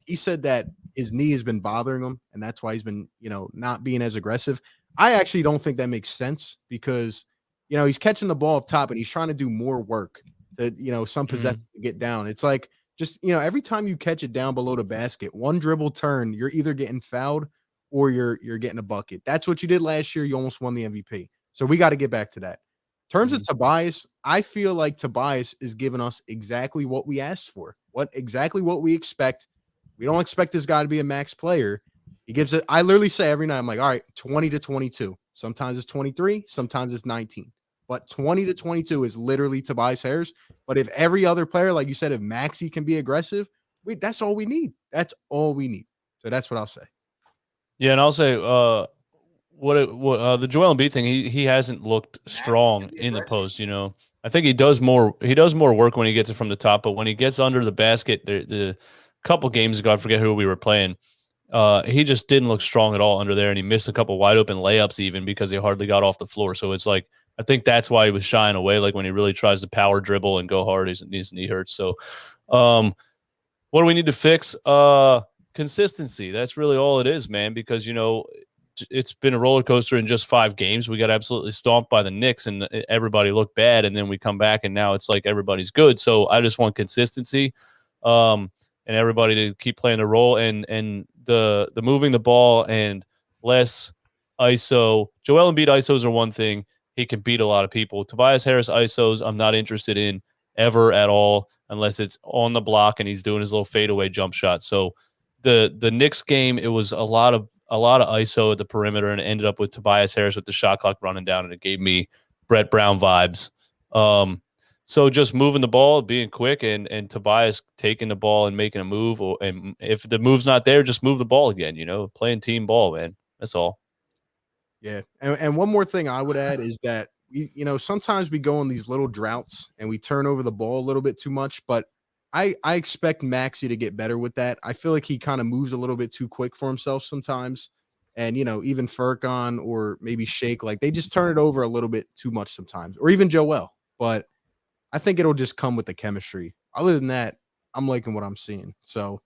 He said that his knee has been bothering him, and that's why he's been, not being as aggressive. I actually don't think that makes sense because, he's catching the ball up top and he's trying to do more work to, some possession to get down. It's like, just, every time you catch it down below the basket, one dribble turn, you're either getting fouled or you're getting a bucket. That's what you did last year. You almost won the MVP. So we got to get back to that. In terms of Tobias, I feel like Tobias is giving us exactly what we asked for, exactly what we expect. We don't expect this guy to be a max player. He gives it. I literally say every night, I'm like, all right, 20 to 22. Sometimes it's 23, sometimes it's 19. But 20 to 22 is literally Tobias Harris. But if every other player, like you said, if Maxey can be aggressive, that's all we need. That's all we need. So that's what I'll say. Yeah, and I'll say the Joel Embiid thing, he hasn't looked strong in the post, I think he does more work when he gets it from the top, but when he gets under the basket, the couple games ago, I forget who we were playing, he just didn't look strong at all under there, and he missed a couple wide open layups even because he hardly got off the floor. So it's like, I think that's why he was shying away, like when he really tries to power dribble and go hard, his knee hurts. So what do we need to fix? Consistency. That's really all it is, man, because, it's been a roller coaster in just 5 games. We got absolutely stomped by the Knicks and everybody looked bad. And then we come back and now it's like everybody's good. So I just want consistency and everybody to keep playing the role and the moving the ball and less ISO. Joel Embiid ISOs are one thing. He can beat a lot of people. Tobias Harris ISOs, I'm not interested in ever at all, unless it's on the block and he's doing his little fadeaway jump shot. So the Knicks game, it was a lot of ISO at the perimeter, and it ended up with Tobias Harris with the shot clock running down, and it gave me Brett Brown vibes. So just moving the ball, being quick, and Tobias taking the ball and making a move, and if the move's not there, just move the ball again. Playing team ball, man. That's all. Yeah, and one more thing I would add is that sometimes we go on these little droughts and we turn over the ball a little bit too much, but I expect Maxey to get better with that. I feel like he kind of moves a little bit too quick for himself sometimes. And, even Furkan or maybe Shake, like they just turn it over a little bit too much sometimes, or even Joel. But I think it'll just come with the chemistry. Other than that, I'm liking what I'm seeing. So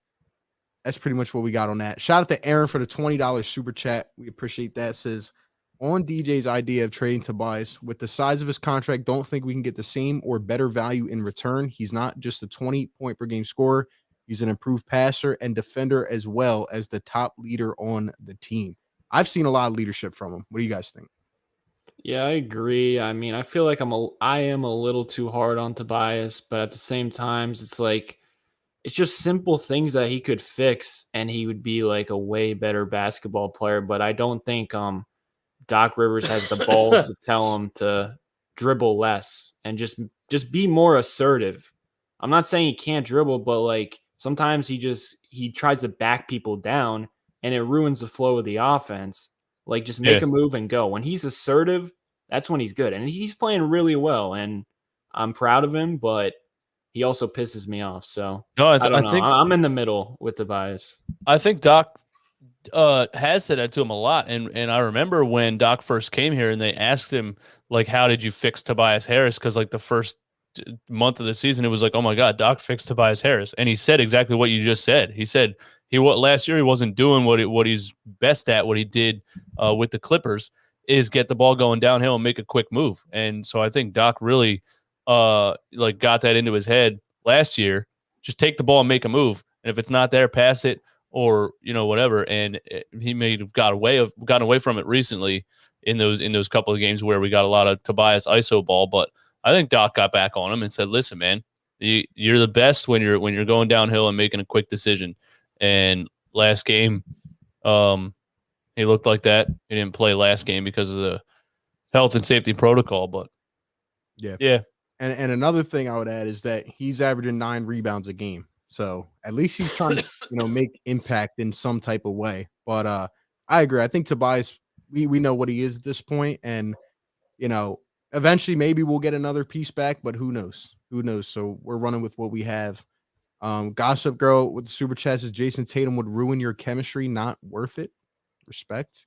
that's pretty much what we got on that. Shout out to Aaron for the $20 super chat. We appreciate that. Says, on DJ's idea of trading Tobias, with the size of his contract, don't think we can get the same or better value in return. He's not just a 20-point per game scorer. He's an improved passer and defender as well as the top leader on the team. I've seen a lot of leadership from him. What do you guys think? Yeah, I agree. I mean, I feel like I am a little too hard on Tobias, but at the same time, it's like, it's just simple things that he could fix and he would be like a way better basketball player. But I don't think Doc Rivers has the balls to tell him to dribble less and just be more assertive. I'm not saying he can't dribble, but like sometimes he tries to back people down and it ruins the flow of the offense. Like just make a move and go. When he's assertive, that's when he's good. And he's playing really well and I'm proud of him, but he also pisses me off. So I don't know. I'm in the middle with Tobias. I think Doc has said that to him a lot. And I remember when Doc first came here and they asked him, like, how did you fix Tobias Harris? Because like the first month of the season, it was like, oh my God, Doc fixed Tobias Harris. And he said exactly what you just said. He said last year he wasn't doing what he's best at. What he did with the Clippers is get the ball going downhill and make a quick move. And so I think Doc really got that into his head last year. Just take the ball and make a move. And if it's not there, pass it. Or whatever, and he may have got away from it recently. in those couple of games where we got a lot of Tobias ISO ball. But I think Doc got back on him and said, "Listen, man, you're the best when you're going downhill and making a quick decision." And last game, he looked like that. He didn't play last game because of the health and safety protocol, but yeah. And another thing I would add is that he's averaging 9 rebounds a game. So at least he's trying to, make impact in some type of way. But I agree. I think Tobias, we know what he is at this point, and eventually maybe we'll get another piece back, but who knows? Who knows? So we're running with what we have. Gossip Girl with the super chat says Jason Tatum would ruin your chemistry. Not worth it. Respect.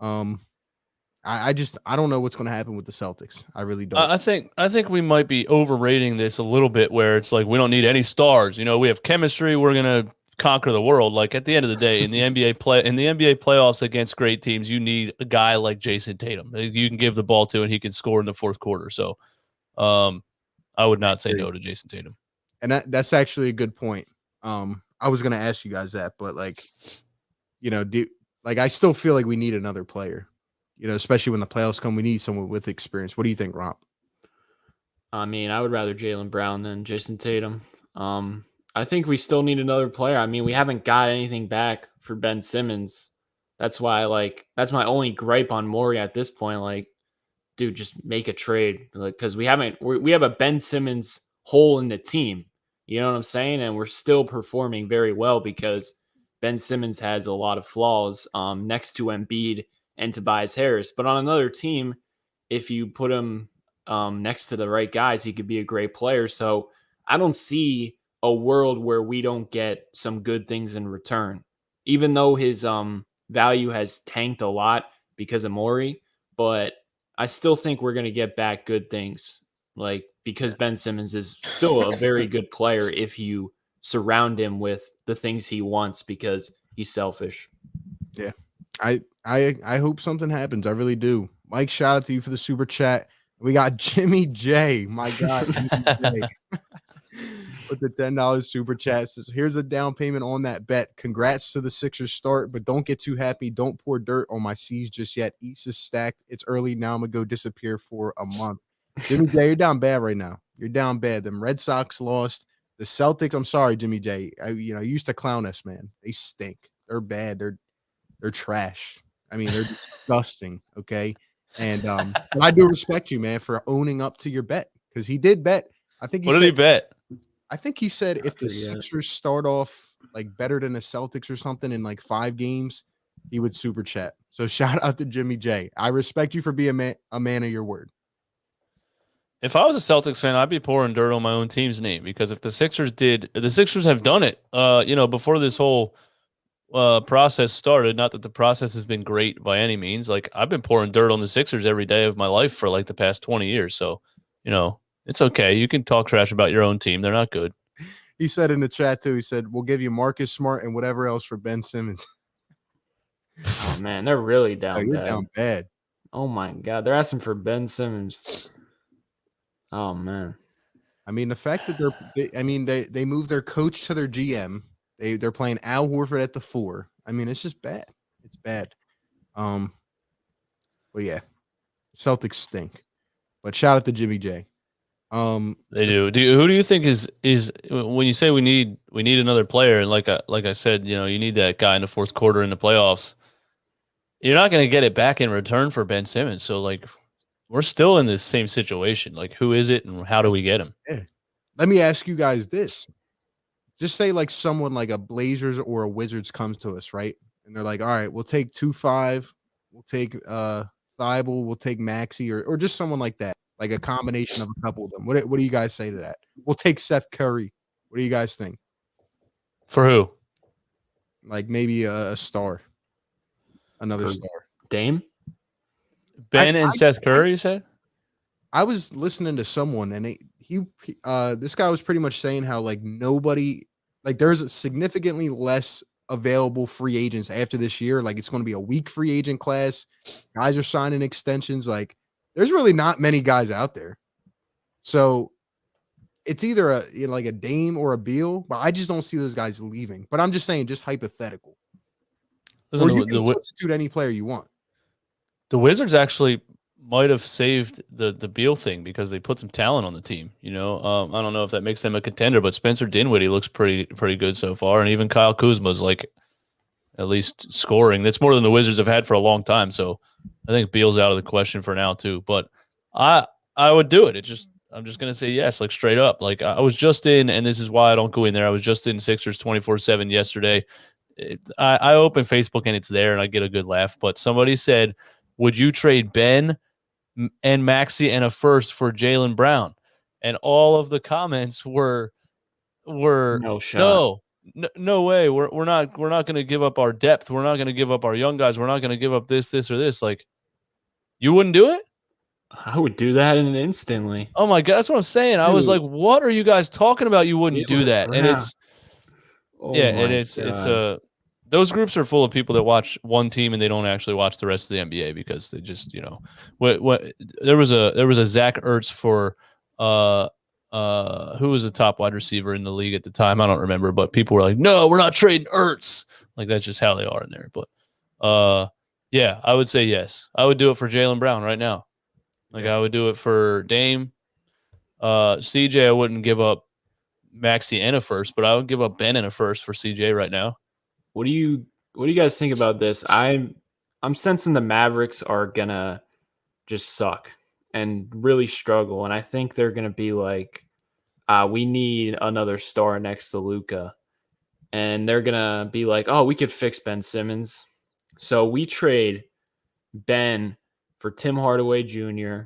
I don't know what's going to happen with the Celtics. I really don't. I think we might be overrating this a little bit, where it's like we don't need any stars. We have chemistry. We're gonna conquer the world. Like at the end of the day, in the NBA playoffs against great teams, you need a guy like Jason Tatum. You can give the ball to, and he can score in the fourth quarter. So, I would not say no to Jason Tatum. And that's actually a good point. I was going to ask you guys that, but I still feel like we need another player. Especially when the playoffs come, we need someone with experience. What do you think, Romp? I mean, I would rather Jaylen Brown than Jason Tatum. I think we still need another player. I mean, we haven't got anything back for Ben Simmons. That's why, that's my only gripe on Morey at this point. Like, dude, just make a trade. Because we have a Ben Simmons hole in the team. You know what I'm saying? And we're still performing very well because Ben Simmons has a lot of flaws next to Embiid and Tobias Harris. But on another team, if you put him next to the right guys, he could be a great player. So I don't see a world where we don't get some good things in return, even though his value has tanked a lot because of Morey. But I still think we're going to get back good things, because Ben Simmons is still a very good player if you surround him with the things he wants, because he's selfish. Yeah. I hope something happens. I really do. Mike, shout out to you for the super chat. We got Jimmy J. My God, Jimmy J. With the $10 super chat says, here's a down payment on that bet. Congrats to the Sixers start, but don't get too happy. Don't pour dirt on my C's just yet. East is stacked. It's early now. I'm gonna go disappear for a month. Jimmy J, you're down bad right now. You're down bad. Them Red Sox lost. The Celtics, I'm sorry, Jimmy J. You used to clown us, man. They stink. They're bad. They're trash. I mean, they're disgusting. Okay. And I do respect you, man, for owning up to your bet, because he did bet. I think what did he bet? I think he said if the Sixers start off better than the Celtics or something in 5 games, he would super chat. So shout out to Jimmy J. I respect you for being a man of your word. If I was a Celtics fan, I'd be pouring dirt on my own team's name, because if the Sixers have done it, before this whole process started. Not that the process has been great by any means. I've been pouring dirt on the Sixers every day of my life for the past 20 years. So, it's okay. You can talk trash about your own team. They're not good. He said in the chat too, he said, we'll give you Marcus Smart and whatever else for Ben Simmons. Oh man, they're really down you're bad. Down bad. Oh my God. They're asking for Ben Simmons. Oh man. I mean, the fact that they moved their coach to their GM. They're playing Al Horford at the 4. I mean, it's just bad. It's bad. But yeah, Celtics stink. But shout out to Jimmy J. They do. Who do you think is when you say we need another player? And like I said, you need that guy in the fourth quarter in the playoffs. You're not going to get it back in return for Ben Simmons. So we're still in this same situation. Who is it, and how do we get him? Yeah. Let me ask you guys this. Just say someone like a Blazers or a Wizards comes to us, right? And they're like, all right, we'll take 2-5, we'll take Thibault, we'll take Maxey, or just someone like that, like a combination of a couple of them. What do you guys say to that? We'll take Seth Curry. What do you guys think? For who? Maybe a star. Another star. Dame? Ben and Seth Curry, you said? I was listening to someone, and this guy was pretty much saying how nobody, there's significantly less available free agents after this year. It's going to be a weak free agent class. Guys are signing extensions. There's really not many guys out there. So it's either a Dame or a Beal, but I just don't see those guys leaving. But I'm just saying, just hypothetical. Or you can substitute any player you want. The Wizards actually might have saved the Beal thing because they put some talent on the team. I don't know if that makes them a contender, but Spencer Dinwiddie looks pretty good so far, and even Kyle Kuzma's like at least scoring. That's more than the Wizards have had for a long time. So I think Beal's out of the question for now too. But I would do it. I'm just gonna say yes, like straight up. Like I was just in, and this is why I don't go in there. I was just in Sixers 24/7 yesterday. I open Facebook and it's there, and I get a good laugh. But somebody said, "Would you trade Ben and Maxey and a first for Jaylen Brown?" And all of the comments were No shot. no way. We're not going to give up our depth. We're not going to give up our young guys. We're not going to give up this or this. Like, you wouldn't do it? I would do that instantly. Oh my God, that's what I'm saying. Dude, I was like, what are you guys talking about? You wouldn't do that. And it's those groups are full of people that watch one team and they don't actually watch the rest of the NBA because they just, what there was a Zach Ertz for who was the top wide receiver in the league at the time? I don't remember, but people were like, no, we're not trading Ertz. Like, that's just how they are in there. But yeah, I would say yes. I would do it for Jaylen Brown right now. Like, I would do it for Dame. CJ, I wouldn't give up Maxey and a first, but I would give up Ben and a first for CJ right now. What do you guys think about this? I'm sensing the Mavericks are gonna just suck and really struggle, and I think they're gonna be like, we need another star next to Luka, and they're gonna be like, oh, we could fix Ben Simmons, so we trade Ben for Tim Hardaway Jr.,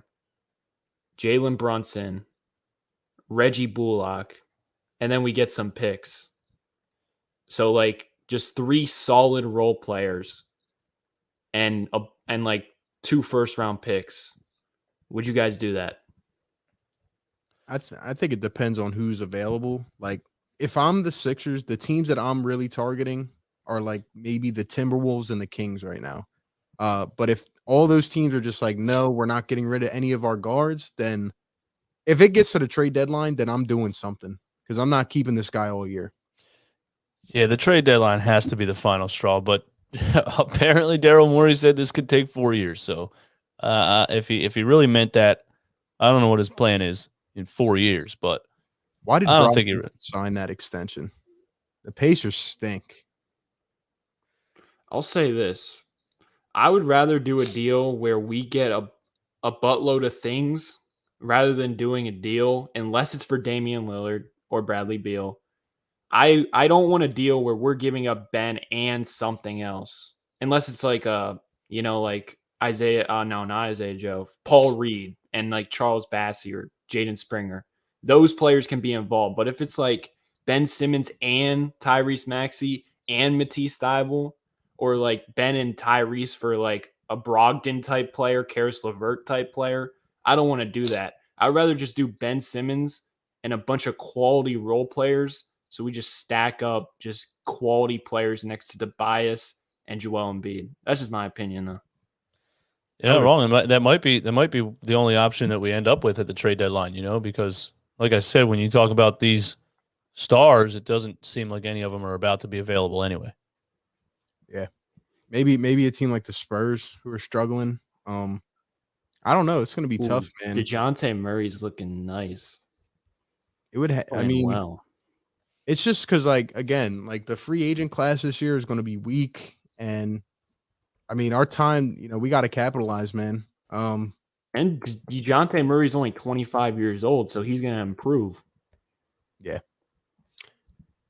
Jalen Brunson, Reggie Bullock, and then we get some picks. So like just 3 solid role players and like 2 first-round picks. Would you guys do that? I think it depends on who's available. Like, if I'm the Sixers, the teams that I'm really targeting are like maybe the Timberwolves and the Kings right now. But if all those teams are just like, no, we're not getting rid of any of our guards, then if it gets to the trade deadline, then I'm doing something because I'm not keeping this guy all year. Yeah, the trade deadline has to be the final straw, but apparently Daryl Morey said this could take 4 years. So if he really meant that, I don't know what his plan is in 4 years, but why did I don't Brogdon think he sign that extension? The Pacers stink. I'll say this. I would rather do a deal where we get a buttload of things rather than doing a deal, unless it's for Damian Lillard or Bradley Beal. I don't want a deal where we're giving up Ben and something else, unless it's like like Isaiah. No, not Isaiah Joe. Paul Reed and like Charles Bassey or Jaden Springer. Those players can be involved. But if it's like Ben Simmons and Tyrese Maxey and Matisse Thybulle, or like Ben and Tyrese for like a Brogdon type player, Karis LeVert type player, I don't want to do that. I'd rather just do Ben Simmons and a bunch of quality role players. So we just stack up just quality players next to Tobias and Joel Embiid. That's just my opinion, though. You're not wrong. That might be the only option that we end up with at the trade deadline, because like I said, when you talk about these stars, it doesn't seem like any of them are about to be available anyway. Yeah. Maybe a team like the Spurs who are struggling. I don't know. It's going to be tough, man. DeJounte Murray's looking nice. It would it's just because, like, again, like the free agent class this year is going to be weak. And I mean, our time, we got to capitalize, man. And DeJounte Murray's only 25 years old, so he's going to improve. Yeah.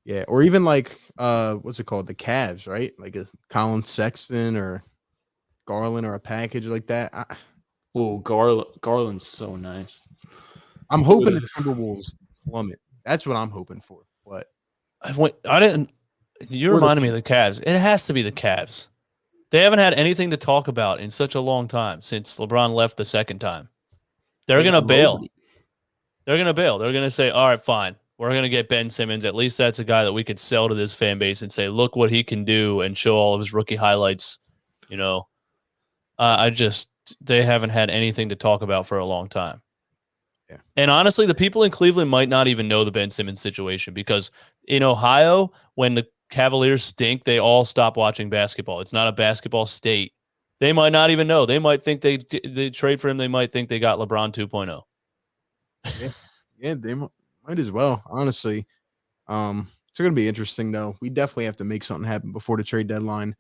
Yeah. Or even like, what's it called? The Cavs, right? Like a Colin Sexton or Garland or a package like that. Garland's so nice. I'm hoping the Timberwolves plummet. That's what I'm hoping for. But you reminded me of the Cavs. It has to be the Cavs. They haven't had anything to talk about in such a long time since LeBron left the second time. They're going to bail. They're going to bail. They're going to say, all right, fine. We're going to get Ben Simmons. At least that's a guy that we could sell to this fan base and say, look what he can do and show all of his rookie highlights. They haven't had anything to talk about for a long time. Yeah. And honestly, the people in Cleveland might not even know the Ben Simmons situation because in Ohio, when the Cavaliers stink, they all stop watching basketball. It's not a basketball state. they might not even know. They might think they trade for him. They might think they got LeBron 2.0. Yeah, they might as well, honestly. It's going to be interesting, though. We definitely have to make something happen before the trade deadline.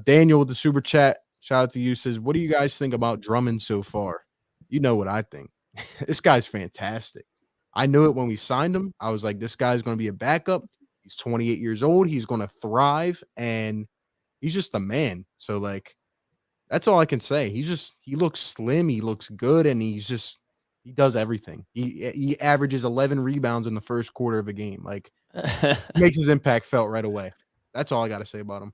Daniel with the super chat, shout out to you, says, what do you guys think about Drummond so far? You know what I think. This guy's fantastic. I knew it when we signed him. I was like, this guy's going to be a backup. He's 28 years old. He's going to thrive, and he's just a man. So, like, that's all I can say. He looks slim. He looks good, and he does everything. He averages 11 rebounds in the first quarter of a game. Like, makes his impact felt right away. That's all I got to say about him.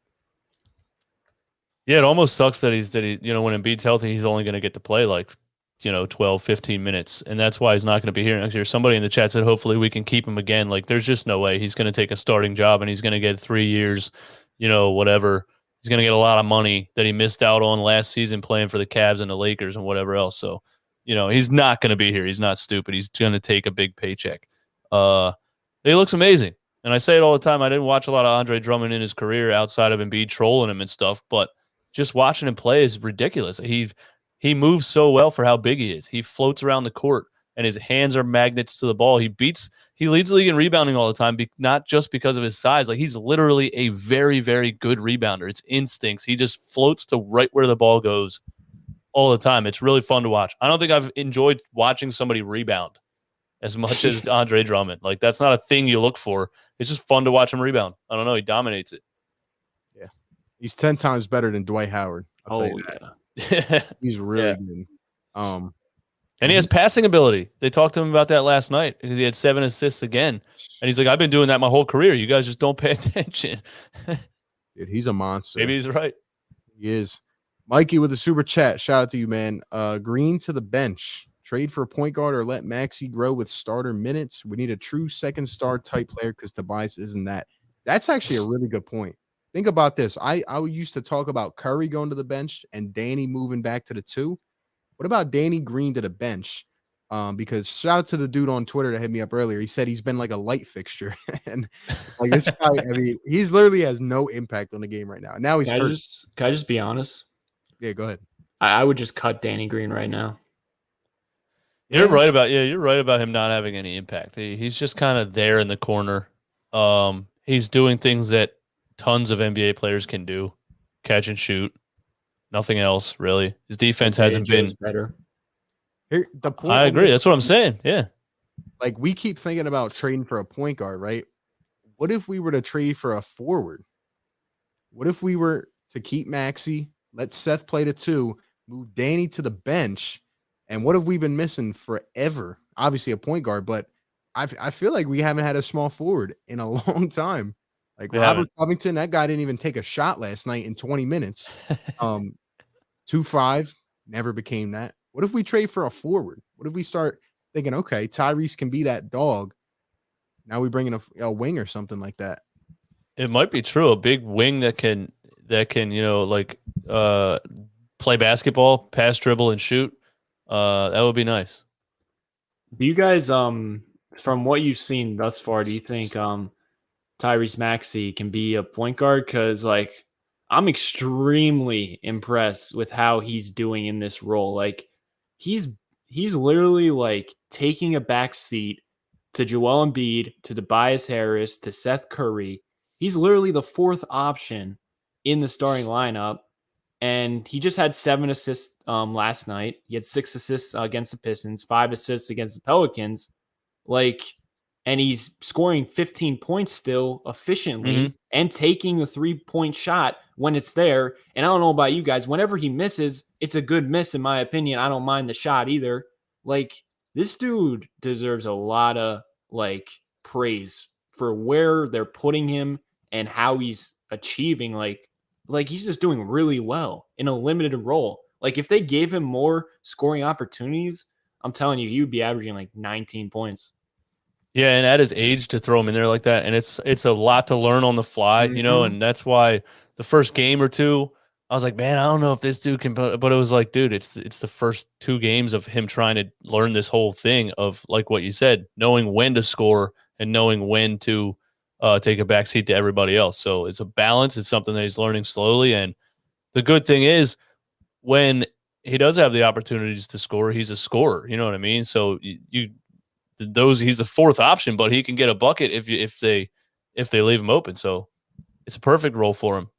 Yeah, it almost sucks that when Embiid's healthy, he's only going to get to play like 12, 15 minutes. And that's why he's not going to be here next year. Somebody in the chat said, hopefully we can keep him again. Like, there's just no way he's going to take a starting job and he's going to get 3 years, whatever. He's going to get a lot of money that he missed out on last season playing for the Cavs and the Lakers and whatever else. So, he's not going to be here. He's not stupid. He's going to take a big paycheck. He looks amazing. And I say it all the time. I didn't watch a lot of Andre Drummond in his career outside of Embiid trolling him and stuff, but just watching him play is ridiculous. He moves so well for how big he is. He floats around the court, and his hands are magnets to the ball. He leads the league in rebounding all the time, not just because of his size. Like, he's literally a very, very good rebounder. It's instincts. He just floats to right where the ball goes all the time. It's really fun to watch. I don't think I've enjoyed watching somebody rebound as much as Andre Drummond. Like, that's not a thing you look for. It's just fun to watch him rebound. I don't know. He dominates it. Yeah. He's 10 times better than Dwight Howard. I'll tell you that. Yeah. He's really good. And he has passing ability. They talked to him about that last night because he had 7 assists again. And he's like, I've been doing that my whole career. You guys just don't pay attention. Dude, he's a monster. Maybe he's right. He is. Mikey with the super chat. Shout out to you, man. Green to the bench. Trade for a point guard or let Maxey grow with starter minutes. We need a true second star type player because Tobias isn't that. That's actually a really good point. Think about this. I used to talk about Curry going to the bench and Danny moving back to the 2. What about Danny Green to the bench? Because shout out to the dude on Twitter that hit me up earlier. He said he's been like a light fixture. And like this guy, I mean, he's literally has no impact on the game right now. Now he's hurt. Can I just be honest? Yeah, go ahead. I would just cut Danny Green right now. You're right about him not having any impact. He's just kind of there in the corner. He's doing things that tons of NBA players can do. Catch and shoot. Nothing else, really. His defense hasn't been better. Here, the point I agree. That's what I'm saying. Yeah. Like, we keep thinking about trading for a point guard, right? What if we were to trade for a forward? What if we were to keep Maxey, let Seth play the 2, move Danny to the bench? And what have we been missing forever? Obviously a point guard, but I feel like we haven't had a small forward in a long time. Like Robert Covington, that guy didn't even take a shot last night in 20 minutes. 2-5, never became that. What if we trade for a forward? What if we start thinking, okay, Tyrese can be that dog. Now we bring in a wing or something like that. It might be true. A big wing that can play basketball, pass, dribble, and shoot. That would be nice. Do you guys, from what you've seen thus far, do you think Tyrese Maxey can be a point guard? Because like, I'm extremely impressed with how he's doing in this role. Like, he's literally like taking a back seat to Joel Embiid, to Tobias Harris, to Seth Curry. He's literally the 4th option in the starting lineup. And he just had 7 assists last night. He had 6 assists against the Pistons, 5 assists against the Pelicans. Like, and he's scoring 15 points still efficiently and taking the 3-point shot when it's there. And I don't know about you guys. Whenever he misses, it's a good miss, in my opinion. I don't mind the shot either. Like, this dude deserves a lot of like praise for where they're putting him and how he's achieving. Like he's just doing really well in a limited role. Like, if they gave him more scoring opportunities, I'm telling you, he would be averaging like 19 points. Yeah, and at his age to throw him in there like that, and it's a lot to learn on the fly, and that's why the first game or 2, I was like, man, I don't know if this dude can, but it was like, dude, it's the first 2 games of him trying to learn this whole thing of, like what you said, knowing when to score and knowing when to take a backseat to everybody else. So it's a balance. It's something that he's learning slowly. And the good thing is, when he does have the opportunities to score, he's a scorer. You know what I mean? So he's the fourth option, but he can get a bucket if they leave him open. So it's a perfect role for him.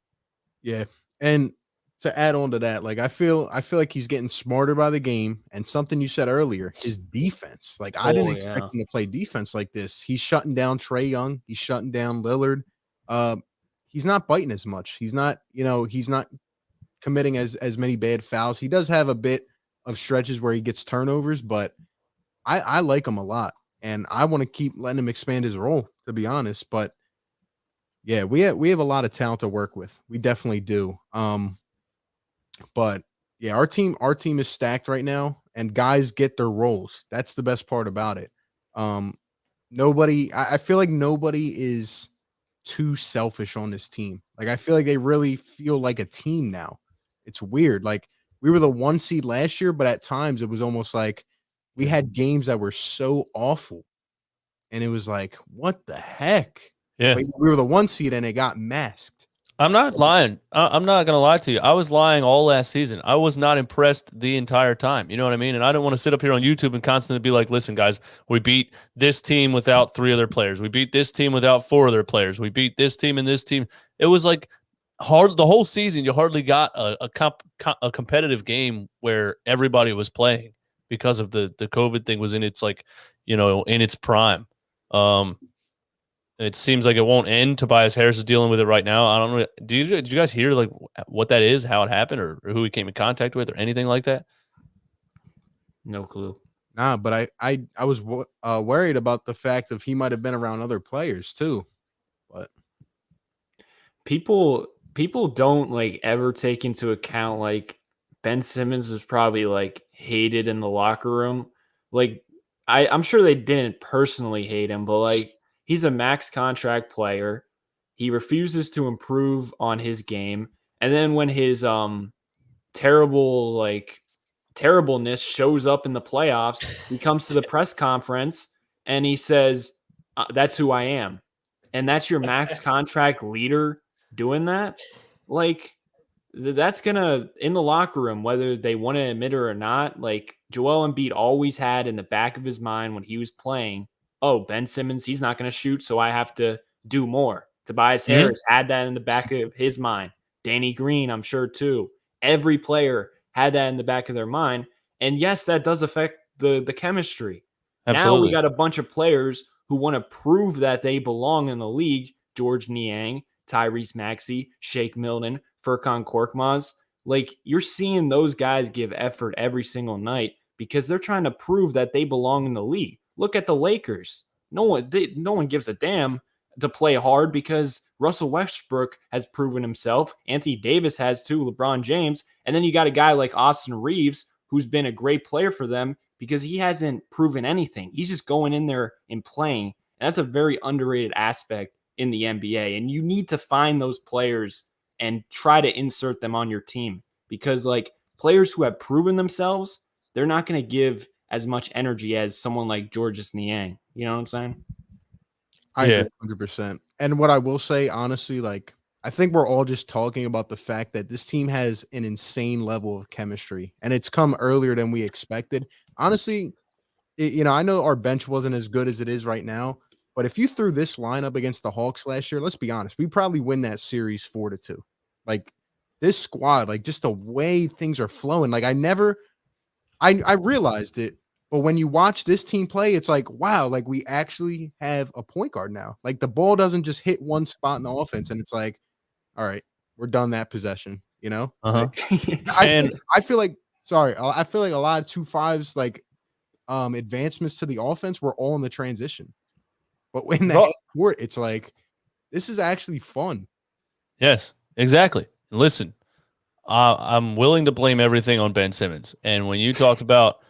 Yeah. And to add on to that, like I feel like he's getting smarter by the game. And something you said earlier, his defense. Like I didn't expect him to play defense like this. He's shutting down Trae Young. He's shutting down Lillard. He's not biting as much. He's not committing as many bad fouls. He does have a bit of stretches where he gets turnovers, but I like him a lot. And I want to keep letting him expand his role, to be honest. But yeah, we have a lot of talent to work with. We definitely do. But yeah, our team is stacked right now, and guys get their roles. That's the best part about it. I feel like nobody is too selfish on this team. Like I feel like they really feel like a team now. It's weird. Like we were the 1 seed last year, but at times it was almost like we had games that were so awful. And it was like, what the heck? Yeah. But we were the 1 seed and it got masked. I'm not lying. I'm not going to lie to you. I was lying all last season. I was not impressed the entire time. You know what I mean? And I don't want to sit up here on YouTube and constantly be like, listen, guys, we beat this team without 3 other players. We beat this team without 4 other players. We beat this team and this team. It was like hard the whole season. You hardly got a competitive game where everybody was playing because of the COVID thing was in its in its prime. It seems like it won't end. Tobias Harris is dealing with it right now. I don't know. Did you guys hear like what that is, how it happened, or who he came in contact with, or anything like that? No clue. Nah, but I was worried about the fact of he might have been around other players too. But people don't like ever take into account like Ben Simmons was probably like hated in the locker room. Like I'm sure they didn't personally hate him, but like he's a max contract player. He refuses to improve on his game. And then when his terribleness shows up in the playoffs, he comes to the press conference and he says, that's who I am. And that's your max contract leader doing that? Like, that's going to, in the locker room, whether they want to admit it or not, like Joel Embiid always had in the back of his mind when he was playing, oh, Ben Simmons, he's not going to shoot, so I have to do more. Tobias Harris had that in the back of his mind. Danny Green, I'm sure, too. Every player had that in the back of their mind. And yes, that does affect the chemistry. Absolutely. Now we got a bunch of players who want to prove that they belong in the league. George Niang, Tyrese Maxey, Shake Milton, Furkan Korkmaz. Like, you're seeing those guys give effort every single night because they're trying to prove that they belong in the league. Look at the Lakers. No one gives a damn to play hard because Russell Westbrook has proven himself. Anthony Davis has too, LeBron James. And then you got a guy like Austin Reeves, who's been a great player for them because he hasn't proven anything. He's just going in there and playing. And that's a very underrated aspect in the NBA. And you need to find those players and try to insert them on your team because like players who have proven themselves, they're not going to give as much energy as someone like Georges Niang. You know what I'm saying? I agree 100%. And what I will say, honestly, like, I think we're all just talking about the fact that this team has an insane level of chemistry, and it's come earlier than we expected. Honestly, I know our bench wasn't as good as it is right now, but if you threw this lineup against the Hawks last year, let's be honest, we probably win that series 4-2. Like, this squad, like, just the way things are flowing, like, I realized it, but when you watch this team play, it's like, wow, like we actually have a point guard now. Like the ball doesn't just hit one spot in the offense and it's like, all right, we're done that possession, you know? Like, I feel like a lot of 2-5s, like advancements to the offense were all in the transition. But when the half court, it's like, this is actually fun. Yes, exactly. Listen, I'm willing to blame everything on Ben Simmons. And when you talked about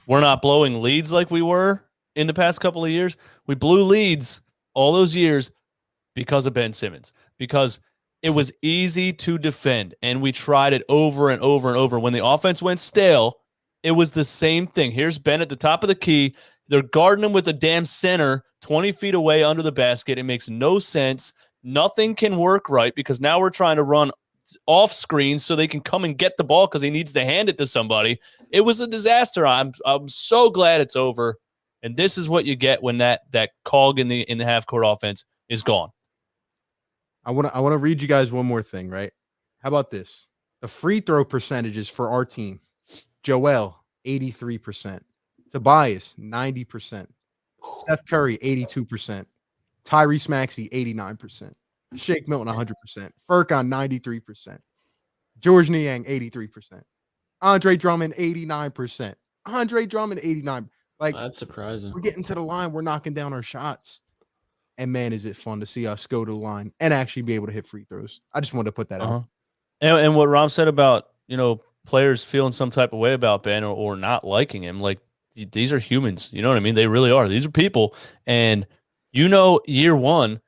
we're not blowing leads like we were in the past couple of years, we blew leads all those years because of Ben Simmons, because it was easy to defend. And we tried it over and over and over. When the offense went stale, it was the same thing. Here's Ben at the top of the key. They're guarding him with a damn center 20 feet away under the basket. It makes no sense. Nothing can work right because now we're trying to run off screen so they can come and get the ball because he needs to hand it to somebody. It was a disaster. I'm so glad it's over. And this is what you get when that cog in the half court offense is gone. I want to read you guys one more thing, right? How about this? The free throw percentages for our team. Joel, 83%. Tobias, 90%. Seth Curry, 82%. Tyrese Maxey, 89%. Shake Milton, 100%. Furkan, 93%. George Niang, 83%. Andre Drummond, 89%. Andre Drummond, 89%. Like, that's surprising. We're getting to the line. We're knocking down our shots. And, man, is it fun to see us go to the line and actually be able to hit free throws. I just wanted to put that out. And what Romp said about, players feeling some type of way about Ben or not liking him, like, these are humans. You know what I mean? They really are. These are people. And, year one,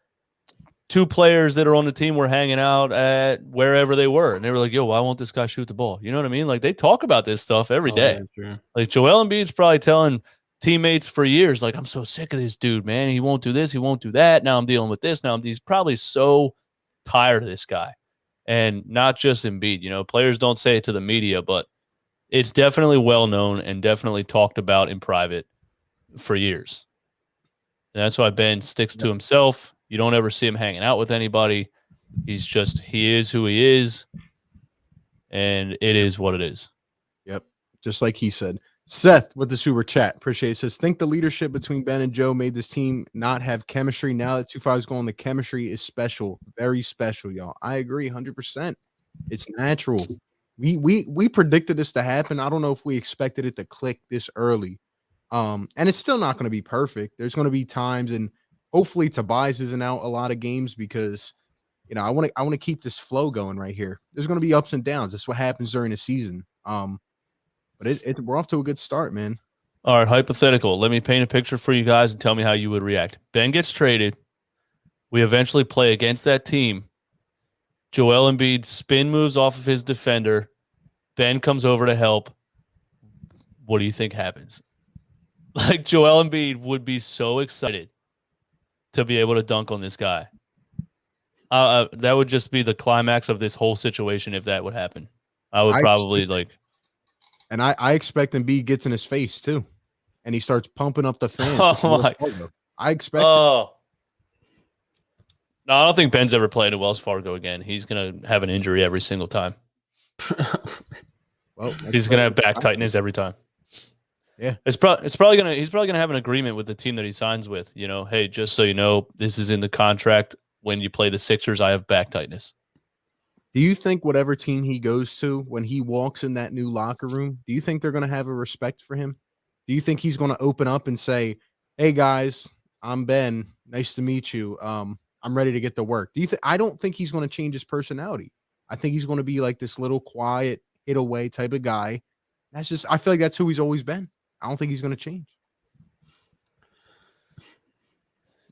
two players that are on the team were hanging out at wherever they were. And they were like, yo, why won't this guy shoot the ball? You know what I mean? Like, they talk about this stuff every day. Yeah, like, Joel Embiid's probably telling teammates for years, like, I'm so sick of this dude, man. He won't do this. He won't do that. Now I'm dealing with this. He's probably so tired of this guy. And not just Embiid. Players don't say it to the media, but it's definitely well known and definitely talked about in private for years. And that's why Ben sticks to himself. You don't ever see him hanging out with anybody. He is who he is. And it is what it is. Yep. Just like he said. Seth with the super chat. Appreciate it. Says, think the leadership between Ben and Joe made this team not have chemistry. Now that 2-5 is going, the chemistry is special. Very special, y'all. I agree 100%. It's natural. We predicted this to happen. I don't know if we expected it to click this early. And it's still not going to be perfect. There's going to be times, and hopefully Tobias isn't out a lot of games because, I want to keep this flow going right here. There's going to be ups and downs. That's what happens during the season. But we're off to a good start, man. All right, hypothetical. Let me paint a picture for you guys and tell me how you would react. Ben gets traded. We eventually play against that team. Joel Embiid spin moves off of his defender. Ben comes over to help. What do you think happens? Like, Joel Embiid would be so excited to be able to dunk on this guy. That would just be the climax of this whole situation if that would happen. I would probably And I expect Embiid gets in his face too, and he starts pumping up the fan. I expect. No, I don't think Ben's ever played at Wells Fargo again. He's gonna have an injury every single time. Well, he's gonna have back tightness every time. Yeah, he's probably gonna have an agreement with the team that he signs with. Hey, just so you know, this is in the contract. When you play the Sixers, I have back tightness. Do you think whatever team he goes to, when he walks in that new locker room, do you think they're going to have a respect for him? Do you think he's going to open up and say, hey, guys, I'm Ben. Nice to meet you. I'm ready to get to work. I don't think he's going to change his personality. I think he's going to be like this little quiet, hit away type of guy. I feel like that's who he's always been. I don't think he's going to change.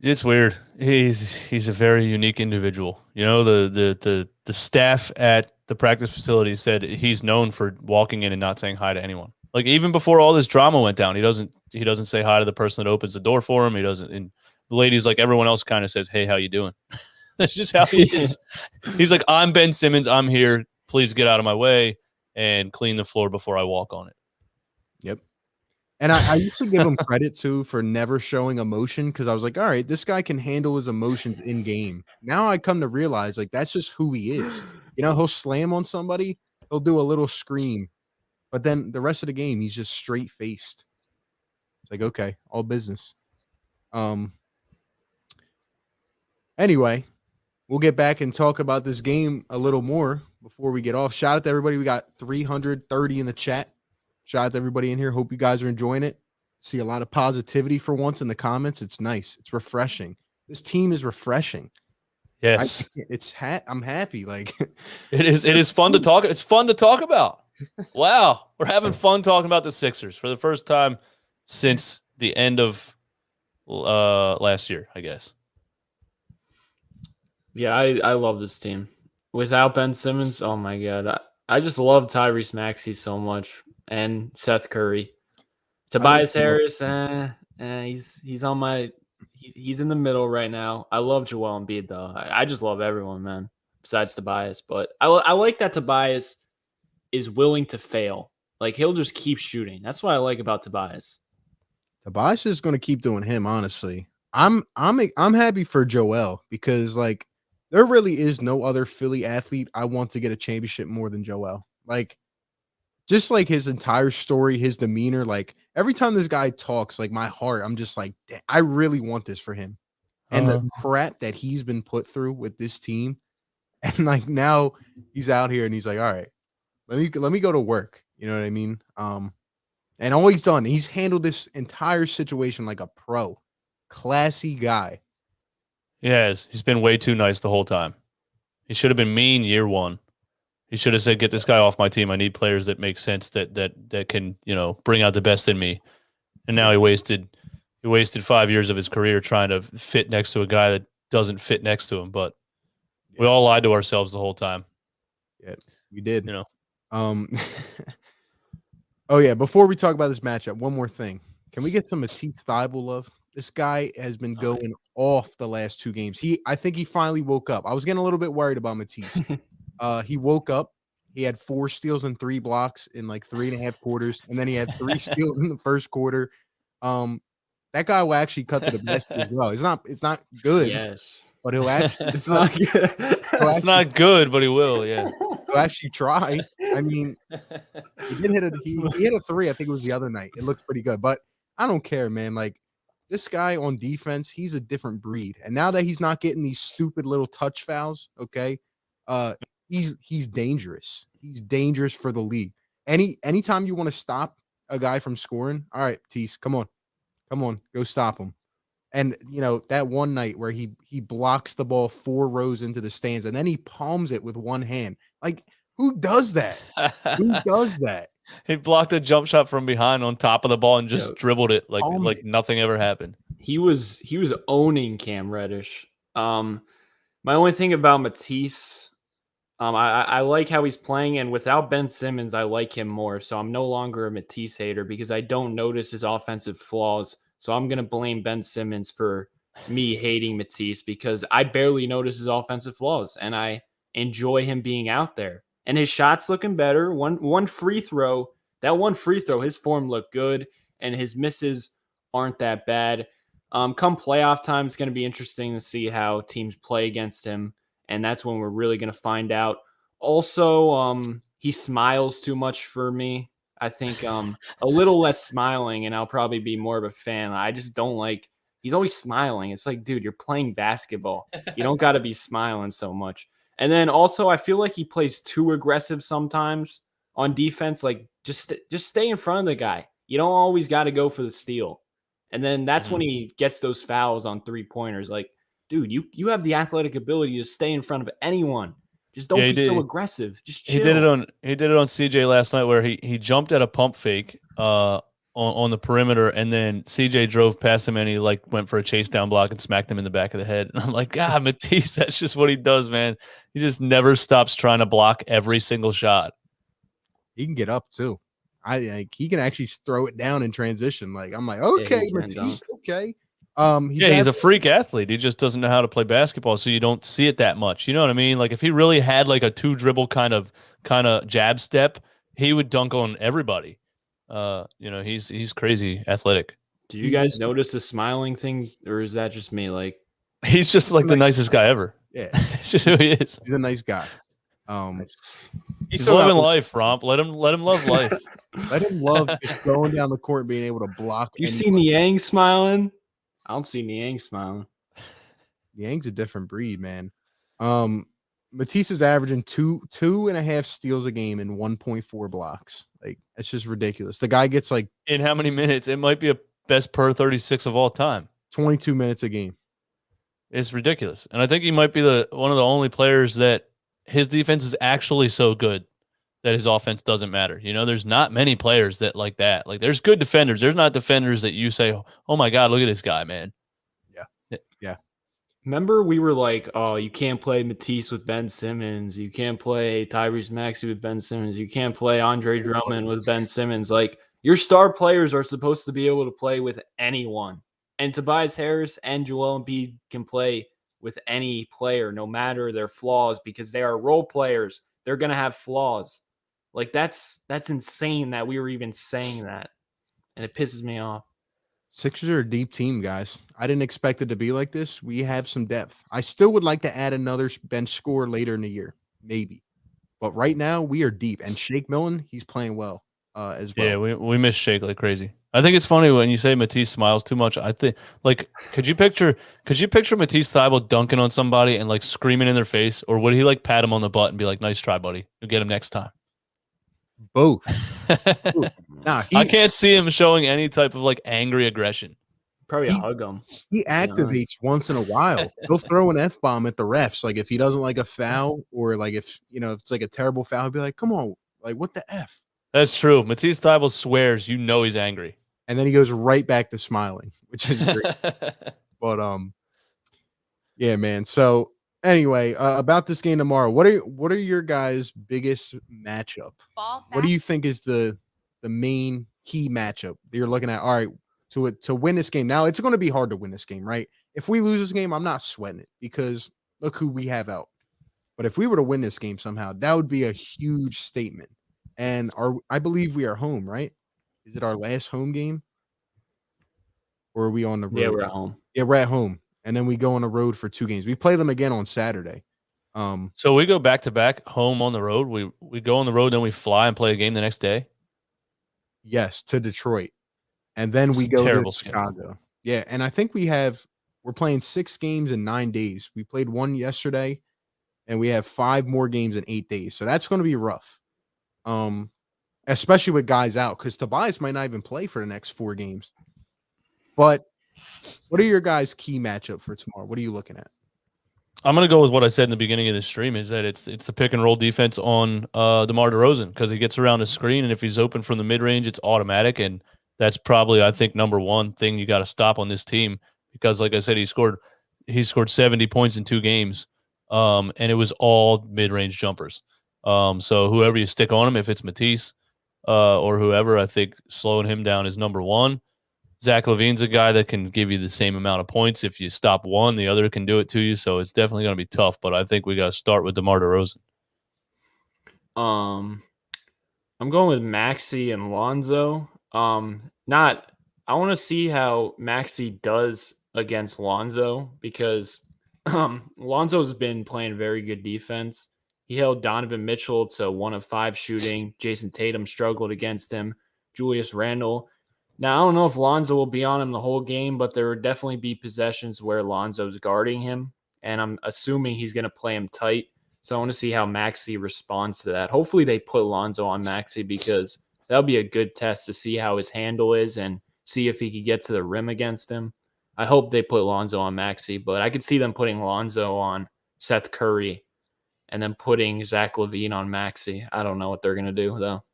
It's weird. He's a very unique individual. The staff at the practice facility said he's known for walking in and not saying hi to anyone. Like, even before all this drama went down, he doesn't say hi to the person that opens the door for him. He doesn't. And the ladies, like everyone else, kind of says, "Hey, how you doing?" That's just how he is. He's like, "I'm Ben Simmons. I'm here. Please get out of my way and clean the floor before I walk on it." Yep. And I used to give him credit, too, for never showing emotion because I was like, all right, this guy can handle his emotions in game. Now I come to realize, like, that's just who he is. He'll slam on somebody. He'll do a little scream. But then the rest of the game, he's just straight-faced. It's like, okay, all business. Anyway, we'll get back and talk about this game a little more before we get off. Shout out to everybody. We got 330 in the chat. Shout out to everybody in here. Hope you guys are enjoying it. See a lot of positivity for once in the comments. It's nice. It's refreshing. This team is refreshing. Yes. I'm happy. Like, it is fun to talk. It's fun to talk about. Wow. We're having fun talking about the Sixers for the first time since the end of last year, I guess. Yeah, I love this team. Without Ben Simmons, oh my God. I just love Tyrese Maxey so much. And Seth Curry. Tobias Harris, he's on my he's in the middle right now. I love Joel Embiid though. I just love everyone, man. besides Tobias. But I like that Tobias is willing to fail. Like, he'll just keep shooting. That's what I like about Tobias. Tobias is going to keep doing him, honestly. I'm happy for Joel because, like, there really is no other Philly athlete I want to get a championship more than Joel. Like, just like his entire story, his demeanor, like every time this guy talks, like my heart, I'm just like, I really want this for him. And the crap that he's been put through with this team, and like now he's out here and he's like, all right, let me go to work. You know what I mean? And all he's done, he's handled this entire situation like a pro, classy guy. Yes, he's been way too nice the whole time. He should have been mean year one. He should have said, "Get this guy off my team. I need players that make sense, that can, bring out the best in me." And now he wasted 5 years of his career trying to fit next to a guy that doesn't fit next to him. But we all lied to ourselves the whole time. Yeah, we did. Oh yeah. Before we talk about this matchup, one more thing. Can we get some Matisse Thybulle love? This guy has been going off the last 2 games. I think he finally woke up. I was getting a little bit worried about Matisse. He woke up. He had 4 steals and 3 blocks in like 3.5 quarters, and then he had 3 steals in the first quarter. That guy will actually cut to the basket as well. It's not good. Yes, but he'll actually. It's not good. It's not good, but he will. Yeah, he'll actually try. I mean, he did hit he hit a 3. I think it was the other night. It looked pretty good, but I don't care, man. Like, this guy on defense, he's a different breed. And now that he's not getting these stupid little touch fouls, okay, he's dangerous. He's dangerous for the league. Anytime you want to stop a guy from scoring, all right, Tease, come on, go stop him. And that one night where he blocks the ball 4 rows into the stands and then he palms it with one hand. Like, who does that? Who does that? He blocked a jump shot from behind on top of the ball and just dribbled it like nothing ever happened. He was owning Cam Reddish. My only thing about Matisse, I like how he's playing, and without Ben Simmons, I like him more. So I'm no longer a Matisse hater because I don't notice his offensive flaws. So I'm gonna blame Ben Simmons for me hating Matisse because I barely notice his offensive flaws, and I enjoy him being out there. And his shot's looking better. One free throw, his form looked good, and his misses aren't that bad. Come playoff time, it's going to be interesting to see how teams play against him, and that's when we're really going to find out. Also, he smiles too much for me. I think a little less smiling, and I'll probably be more of a fan. I just don't like – he's always smiling. It's like, dude, you're playing basketball. You don't got to be smiling so much. And then also, I feel like he plays too aggressive sometimes on defense. Like, just stay in front of the guy. You don't always got to go for the steal. And then that's when he gets those fouls on 3-pointers. Like, dude, you have the athletic ability to stay in front of anyone. Just don't be so aggressive. Just chill. He did it on CJ last night where he jumped at a pump fake on the perimeter, and then CJ drove past him and he went for a chase down block and smacked him in the back of the head. And I'm like, God, Matisse, that's just what he does, man. He just never stops trying to block every single shot. He can get up too. He can actually throw it down in transition. Like, I'm like, okay, Matisse, okay. He's a freak athlete. He just doesn't know how to play basketball, so you don't see it that much. You know what I mean? Like, if he really had like a 2-dribble kind of jab step, he would dunk on everybody. He's crazy athletic. Do you guys notice the smiling thing, or is that just me? Like, he's just like the nicest guy ever. Yeah, it's just who he is. He's a nice guy. He's living life, Romp. Let him love life. Let him love just going down the court and being able to block. You see Niang smiling? I don't see Niang smiling. Niang's a different breed, man. Matisse is averaging 2.5 steals a game and 1.4 blocks. Like, it's just ridiculous. The guy gets like, in how many minutes? It might be a best per 36 of all time. 22 minutes a game. It's ridiculous. And I think he might be one of the only players that his defense is actually so good that his offense doesn't matter. There's not many players that like that. Like, there's good defenders. There's not defenders that you say, oh my God, look at this guy, man. Yeah. Remember, we were like, oh, you can't play Matisse with Ben Simmons. You can't play Tyrese Maxey with Ben Simmons. You can't play Andre Drummond with Ben Simmons. Like, your star players are supposed to be able to play with anyone. And Tobias Harris and Joel Embiid can play with any player, no matter their flaws, because they are role players. They're going to have flaws. Like that's insane that we were even saying that. And it pisses me off. Sixers are a deep team, guys. I didn't expect it to be like this. We have some depth. I still would like to add another bench scorer later in the year, maybe. But right now, we are deep. And Shake Milton, he's playing well as well. Yeah, we miss Shake like crazy. I think it's funny when you say Matisse smiles too much. I think, like, could you picture Matisse Thybulle dunking on somebody and like screaming in their face, or would he like pat him on the butt and be like, "Nice try, buddy. You'll get him next time." Both. Nah, I can't see him showing any type of like angry aggression. Probably hug him. He activates once in a while. He'll throw an F-bomb at the refs. Like if he doesn't like a foul, or like if it's like a terrible foul, he'll be like, "Come on, like what the F?" That's true. Matisse Thybulle swears, he's angry. And then he goes right back to smiling, which is great. But yeah, man. So anyway, about this game tomorrow, what are your guys' biggest matchup? What do you think is the main key matchup that you're looking at? All right, to win this game. Now it's going to be hard to win this game, right? If we lose this game, I'm not sweating it because look who we have out. But if we were to win this game somehow, that would be a huge statement. And I believe we are home, right? Is it our last home game? Or are we on the road? Yeah, we're at home. Yeah, we're at home. And then we go on the road for 2 games. We play them again on Saturday. So we go back to back, home on the road. We go on the road, then we fly and play a game the next day. Yes, to Detroit. And then we go to Chicago. Yeah, and I think we're playing 6 games in 9 days. We played 1 yesterday, and we have 5 more games in 8 days. So that's going to be rough. Especially with guys out, because Tobias might not even play for the next 4 games. But what are your guys' key matchup for tomorrow? What are you looking at? I'm going to go with what I said in the beginning of the stream, is that it's the pick and roll defense on DeMar DeRozan, because he gets around the screen, and if he's open from the mid-range, it's automatic, and that's probably, I think, number one thing you got to stop on this team, because like I said, he scored 70 points in 2 games, and it was all mid-range jumpers. So whoever you stick on him, if it's Matisse or whoever, I think slowing him down is number one. Zach LaVine's a guy that can give you the same amount of points. If you stop one, the other can do it to you. So it's definitely going to be tough, but I think we got to start with DeMar DeRozan. I'm going with Maxey and Lonzo. I want to see how Maxey does against Lonzo, because Lonzo's been playing very good defense. He held Donovan Mitchell to 1 of 5 shooting. Jason Tatum struggled against him. Julius Randle. Now, I don't know if Lonzo will be on him the whole game, but there will definitely be possessions where Lonzo's guarding him, and I'm assuming he's going to play him tight. So I want to see how Maxey responds to that. Hopefully they put Lonzo on Maxey, because that'll be a good test to see how his handle is and see if he could get to the rim against him. I hope they put Lonzo on Maxey, but I could see them putting Lonzo on Seth Curry and then putting Zach LaVine on Maxey. I don't know what they're going to do, though.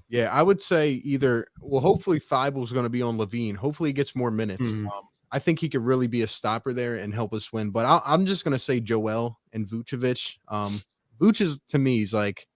Yeah, I would say hopefully Thybulle's going to be on LaVine. Hopefully he gets more minutes. Mm-hmm. I think he could really be a stopper there and help us win. But I'm just going to say Joel and Vucevic. Vuce is, to me, he's like,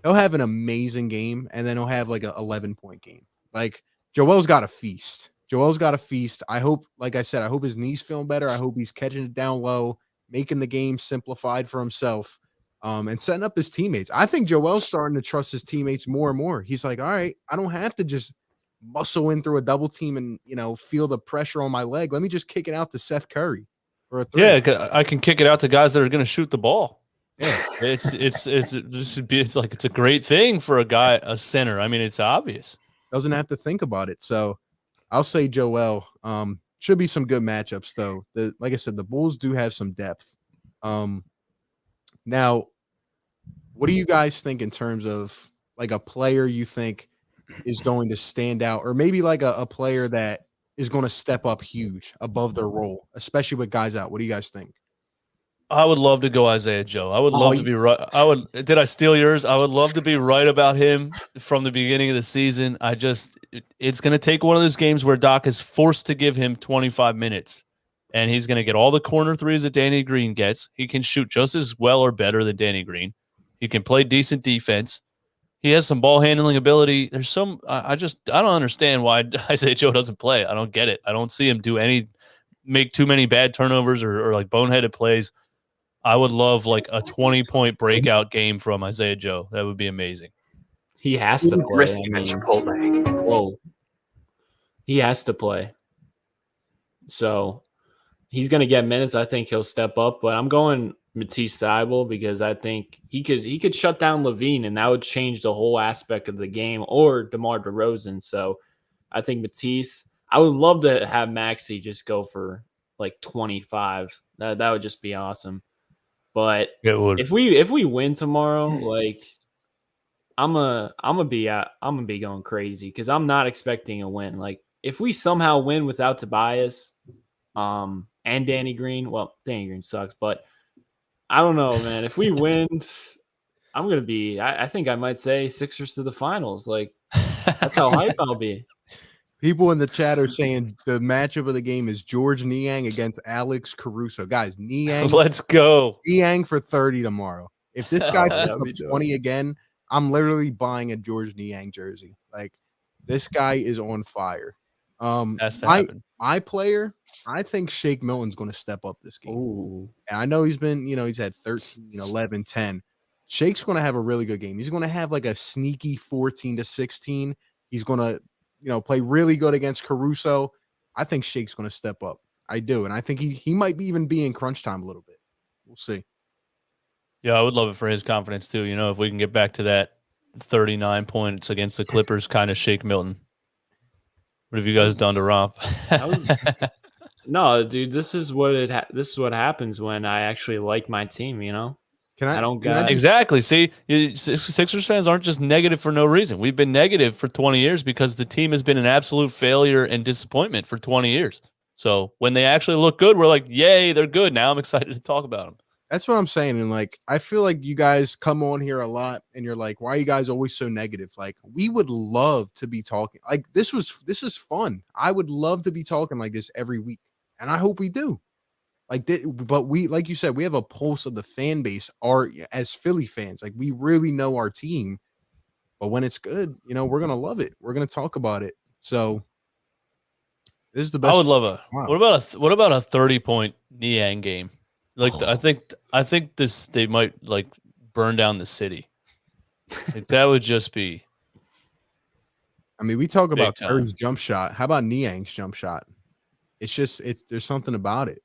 he'll have an amazing game, and then he'll have like a 11-point game. Like, Joel's got a feast. I hope, like I said, I hope his knees feeling better. I hope he's catching it down low, making the game simplified for himself, and setting up his teammates. I think Joel's starting to trust his teammates more and more. He's like, all right, I don't have to just muscle in through a double team and, feel the pressure on my leg. Let me just kick it out to Seth Curry for a 3. Yeah, I can kick it out to guys that are going to shoot the ball. Yeah, it's a great thing for a center. I mean, it's obvious. Doesn't have to think about it. So I'll say Joel. Should be some good matchups though. Like I said, the Bulls do have some depth. Now, what do you guys think in terms of like a player you think is going to stand out, or maybe like a player that is going to step up huge above their role, especially with guys out? What do you guys think? I would love to go Isaiah Joe. I would love to be right. Did I steal yours? I would love to be right about him from the beginning of the season. It's going to take one of those games where Doc is forced to give him 25 minutes, and he's going to get all the corner threes that Danny Green gets. He can shoot just as well or better than Danny Green. He can play decent defense. He has some ball handling ability. There's I don't understand why Isaiah Joe doesn't play. I don't get it. I don't see him do any make too many bad turnovers or like boneheaded plays. I would love like a 20-point breakout game from Isaiah Joe. That would be amazing. He has to play. Risking at Chipotle. Whoa. He has to play. So he's going to get minutes. I think he'll step up, but I'm going Matisse Thybulle because I think he could shut down Levine, and that would change the whole aspect of the game, or DeMar DeRozan. So I think Matisse. I would love to have Maxey just go for like 25. That would just be awesome. But if we win tomorrow, like I'm gonna be going crazy because I'm not expecting a win. Like if we somehow win without Tobias, and Danny Green, well, Danny Green sucks, but I don't know, man. If we win, I'm gonna be. I think I might say Sixers to the finals. Like that's how hype I'll be. People in the chat are saying the matchup of the game is George Niang against Alex Caruso. Guys, Niang. Let's go. Niang for 30 tomorrow. If this guy puts up 20 again, I'm literally buying a George Niang jersey. Like, this guy is on fire. My player, I think Shake Milton's going to step up this game. Ooh. And I know he's been, he's had 13, 11, 10. Shake's going to have a really good game. He's going to have like a sneaky 14 to 16. He's going to play really good against Caruso. I think Shake's going to step up. I do. And I think he might be even be in crunch time a little bit. We'll see. Yeah, I would love it for his confidence too. If we can get back to that 39 points against the Clippers kind of Shake Milton. What have you guys done to Romp? No, dude, this is what happens when I actually like my team, Exactly. See, Sixers fans aren't just negative for no reason. We've been negative for 20 years because the team has been an absolute failure and disappointment for 20 years. So when they actually look good, we're like, yay, they're good. Now I'm excited to talk about them. That's what I'm saying. And like, I feel like you guys come on here a lot and you're like, why are you guys always so negative? Like, we would love to be talking. Like, this is fun. I would love to be talking like this every week. And I hope we do. But we, like you said, we have a pulse of the fan base as Philly fans. Like, we really know our team. But when it's good, we're going to love it. We're going to talk about it. So this is the best. I would love what about a 30-point Niang game? Like, I think they might like burn down the city. Like, that would just be. I mean, we talk about Curry's jump shot. How about Niang's jump shot? There's something about it.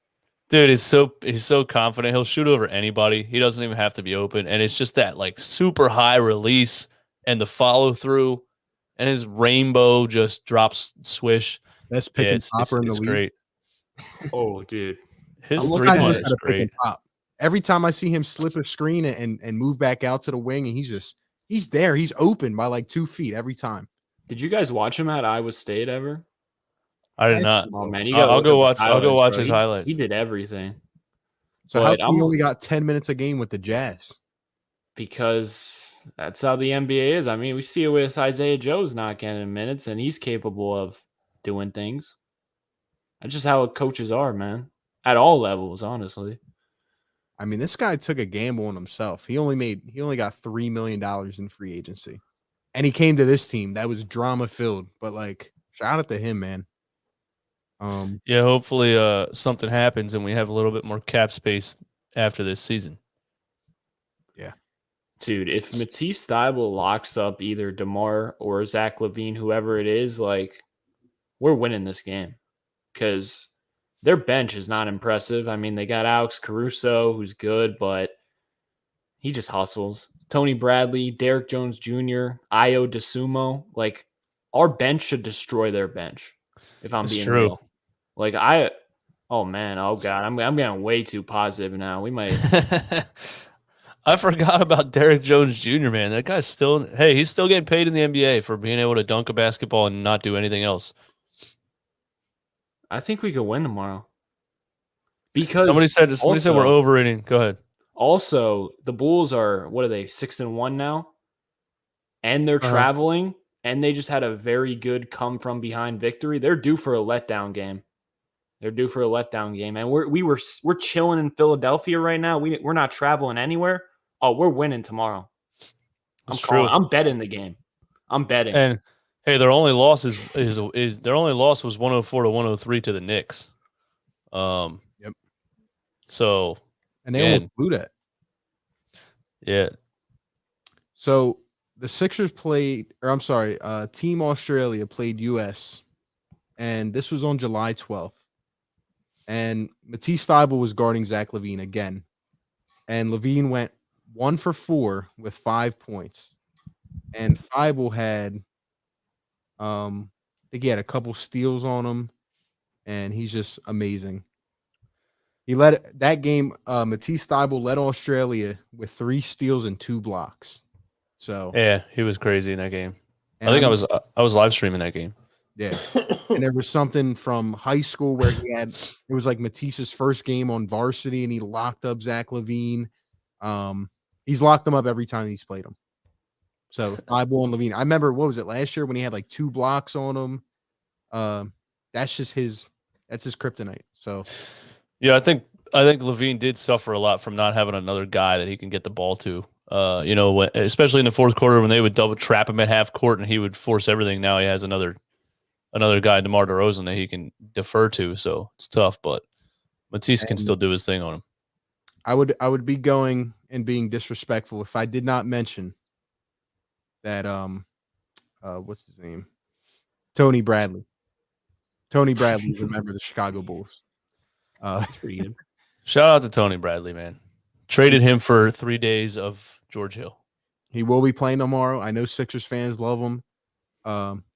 Dude, he's so confident. He'll shoot over anybody. He doesn't even have to be open. And it's just that like super high release and the follow through, and his rainbow just drops swish. Best pick and popper in the league. Great. Oh, dude. His 3-point is great. Every time I see him slip a screen and move back out to the wing, and he's there. He's open by like 2 feet every time. Did you guys watch him at Iowa State ever? I did not. Oh man, I'll go watch his highlights. He did everything. So how come he only got 10 minutes a game with the Jazz? Because that's how the NBA is. I mean, we see it with Isaiah Joe's not getting minutes, and he's capable of doing things. That's just how coaches are, man. At all levels, honestly. I mean, this guy took a gamble on himself. He only got $3 million in free agency, and he came to this team that was drama filled. But like, shout out to him, man. Yeah, hopefully something happens and we have a little bit more cap space after this season. Yeah. Dude, if Matisse Thybulle locks up either DeMar or Zach LaVine, whoever it is, like, we're winning this game because their bench is not impressive. I mean, they got Alex Caruso, who's good, but he just hustles. Tony Bradley, Derek Jones Jr., Ayo DeSumo. Like, our bench should destroy their bench, if I'm being real. Like, oh God, I'm getting way too positive now. We might. I forgot about Derek Jones Jr., man. That guy's he's still getting paid in the NBA for being able to dunk a basketball and not do anything else. I think we could win tomorrow. Because somebody said we're overrating. Go ahead. Also, the Bulls are, what are they, 6-1 now? And they're traveling, and they just had a very good come from behind victory. They're due for a letdown game. And we're chilling in Philadelphia right now. We're not traveling anywhere. Oh, we're winning tomorrow. I'm betting the game. I'm betting. And hey, their only loss was 104 to 103 to the Knicks. Yep. So, And they Man. almost blew that. yeah. So the Sixers played, or I'm sorry, Team Australia played US, and this was on July 12th. And Matisse Thybulle was guarding Zach LaVine again. And LaVine went 1 for 4 with 5 points. And Thybulle had, I think he had a couple steals on him, and he's just amazing. He led that game. Matisse Thybulle led Australia with 3 steals and 2 blocks. So Yeah, he was crazy in that game. and I think I'm- I was live streaming that game. Yeah. And there was something from high school where it was like Matisse's first game on varsity, and he locked up Zach LaVine. He's locked them up every time he's played them. So Thybulle and LaVine. I remember, what was it, last year when he had like 2 blocks on him? That's just his kryptonite. So Yeah, I think LaVine did suffer a lot from not having another guy that he can get the ball to. Especially in the fourth quarter when they would double trap him at half court and he would force everything. Now he has another guy, DeMar DeRozan, that he can defer to. So it's tough, but Matisse can still do his thing on him. I would be going and being disrespectful if I did not mention that what's his name? Tony Bradley. Tony Bradley is a member of the Chicago Bulls. Pretty good. Shout out to Tony Bradley, man. Traded him for 3 days of George Hill. He will be playing tomorrow. I know Sixers fans love him.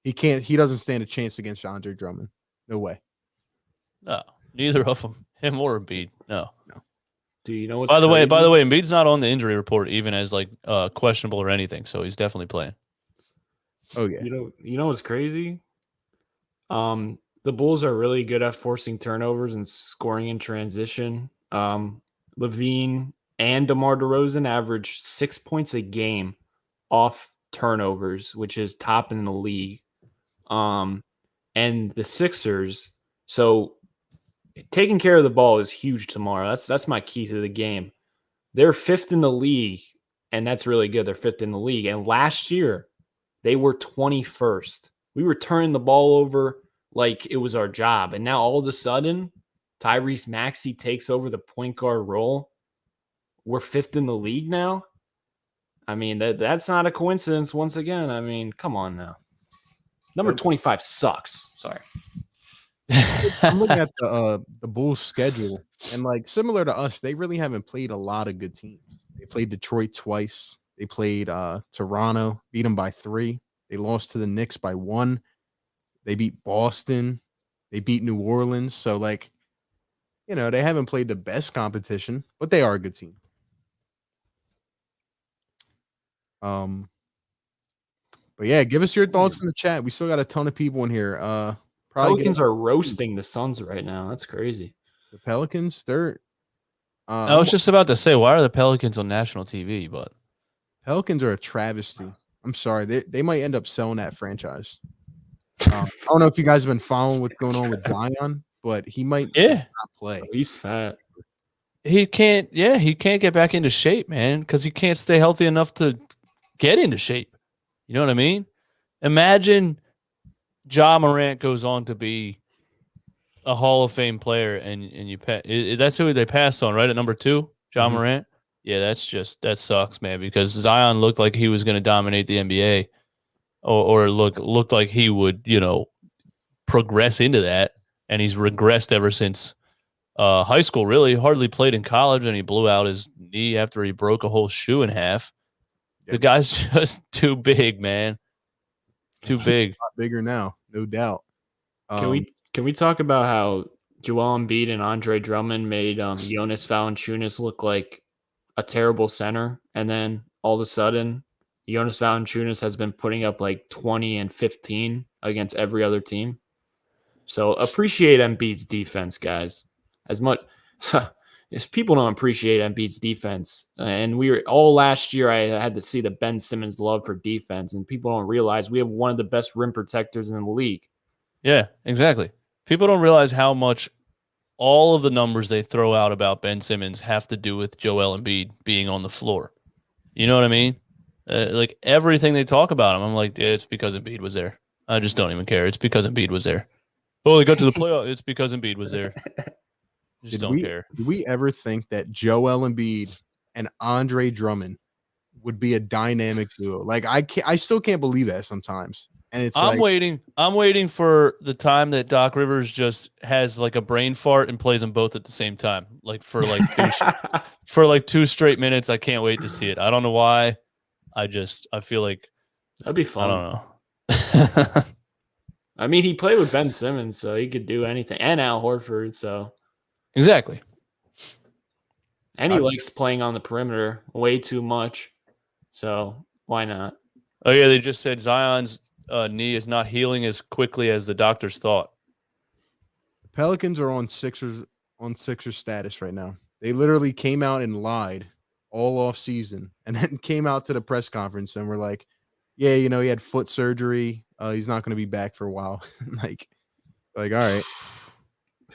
He doesn't stand a chance against Andre Drummond. No way. No, neither of them, him or Embiid. No. Do you know what's By the way, crazy? Embiid's not on the injury report, even as like questionable or anything. So he's definitely playing. Oh yeah. You know what's crazy? The Bulls are really good at forcing turnovers and scoring in transition. LaVine and DeMar DeRozan average 6 points a game off turnovers, which is top in the league. And the Sixers, so taking care of the ball is huge tomorrow. That's my key to the game. They're 5th in the league, and that's really good. They're 5th in the league. And last year, they were 21st. We were turning the ball over like it was our job. And now all of a sudden, Tyrese Maxey takes over the point guard role. We're 5th in the league now. I mean, that's not a coincidence once again. I mean, come on now. Number 25 sucks. Sorry. I'm looking at the Bulls schedule, and like similar to us, they really haven't played a lot of good teams. They played Detroit twice. They played Toronto, beat them by 3. They lost to the Knicks by 1. They beat Boston. They beat New Orleans. So like, they haven't played the best competition, but they are a good team. But yeah, give us your thoughts in the chat. We still got a ton of people in here. Pelicans are roasting the Suns right now. That's crazy. The Pelicans. They're. I was just about to say, why are the Pelicans on national TV? But Pelicans are a travesty. I'm sorry. They might end up selling that franchise. I don't know if you guys have been following what's going on with Zion, but he might not play. He's fat. he can't get back into shape, man, because he can't stay healthy enough to get into shape. You know what I mean? Imagine Ja Morant goes on to be a Hall of Fame player, and that's who they passed on, right? At number 2, Ja Morant. Yeah, that sucks, man, because Zion looked like he was going to dominate the NBA, or looked like he would, progress into that, and he's regressed ever since high school. Really, hardly played in college, and he blew out his knee after he broke a whole shoe in half. The guy's just too big, man. Too big. A lot bigger now, no doubt. Can we talk about how Joel Embiid and Andre Drummond made Jonas Valanciunas look like a terrible center, and then all of a sudden Jonas Valanciunas has been putting up like 20 and 15 against every other team. So appreciate Embiid's defense, guys. As much as people don't appreciate Embiid's defense, and we were all last year, I had to see the Ben Simmons love for defense, and people don't realize we have one of the best rim protectors in the league. Yeah, exactly. People don't realize how much all of the numbers they throw out about Ben Simmons have to do with Joel Embiid being on the floor. You know what I mean? Like everything they talk about him, I'm like, it's because Embiid was there. I just don't even care. It's because Embiid was there. Oh, they got to the playoff. It's because Embiid was there. Just don't care. Did we ever think that Joel Embiid and Andre Drummond would be a dynamic duo? Like I still can't believe that sometimes. And it's I'm waiting for the time that Doc Rivers just has like a brain fart and plays them both at the same time, like for like for 2 straight minutes. I can't wait to see it. I don't know why. I feel like that'd be fun. I don't know. I mean, he played with Ben Simmons, so he could do anything, and Al Horford. So exactly. And he likes playing on the perimeter way too much. So why not? Oh yeah, they just said Zion's knee is not healing as quickly as the doctors thought. The Pelicans are on Sixers status right now. They literally came out and lied all off season, and then came out to the press conference and were like, "Yeah, he had foot surgery. He's not going to be back for a while." like, all right,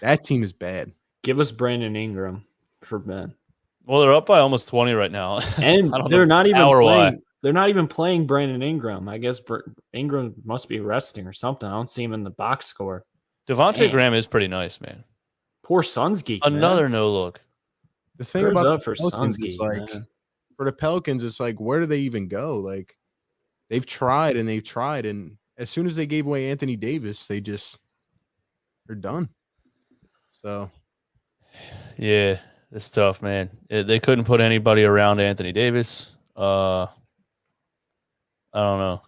that team is bad. Give us Brandon Ingram for Ben. Well, they're up by almost 20 right now, and they're not even playing. Why. They're not even playing Brandon Ingram. I guess Ingram must be resting or something. I don't see him in the box score. Devontae Graham is pretty nice, man. Poor Suns geek. Another no look. The thing about the Pelicans is for the Pelicans, it's like, where do they even go? Like, they've tried, and as soon as they gave away Anthony Davis, they're done. So, yeah, it's tough, man. They couldn't put anybody around Anthony Davis. I don't know.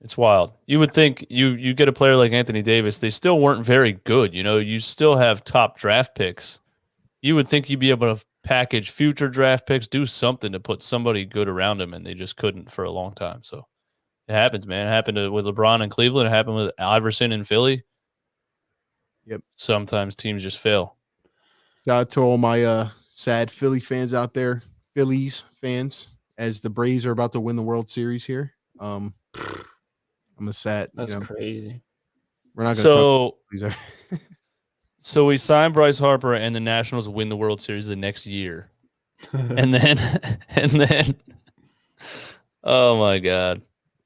It's wild. You would think you get a player like Anthony Davis, they still weren't very good. You still have top draft picks. You would think you'd be able to package future draft picks, do something to put somebody good around him, and they just couldn't for a long time. So it happens, man. It happened with LeBron in Cleveland. It happened with Iverson in Philly. Yep. Sometimes teams just fail. Shout out to all my sad Philly fans out there, Phillies fans, as the Braves are about to win the World Series here. I'm a sad. That's crazy. We're not going to. So we signed Bryce Harper, and the Nationals win the World Series the next year, and then, oh my God,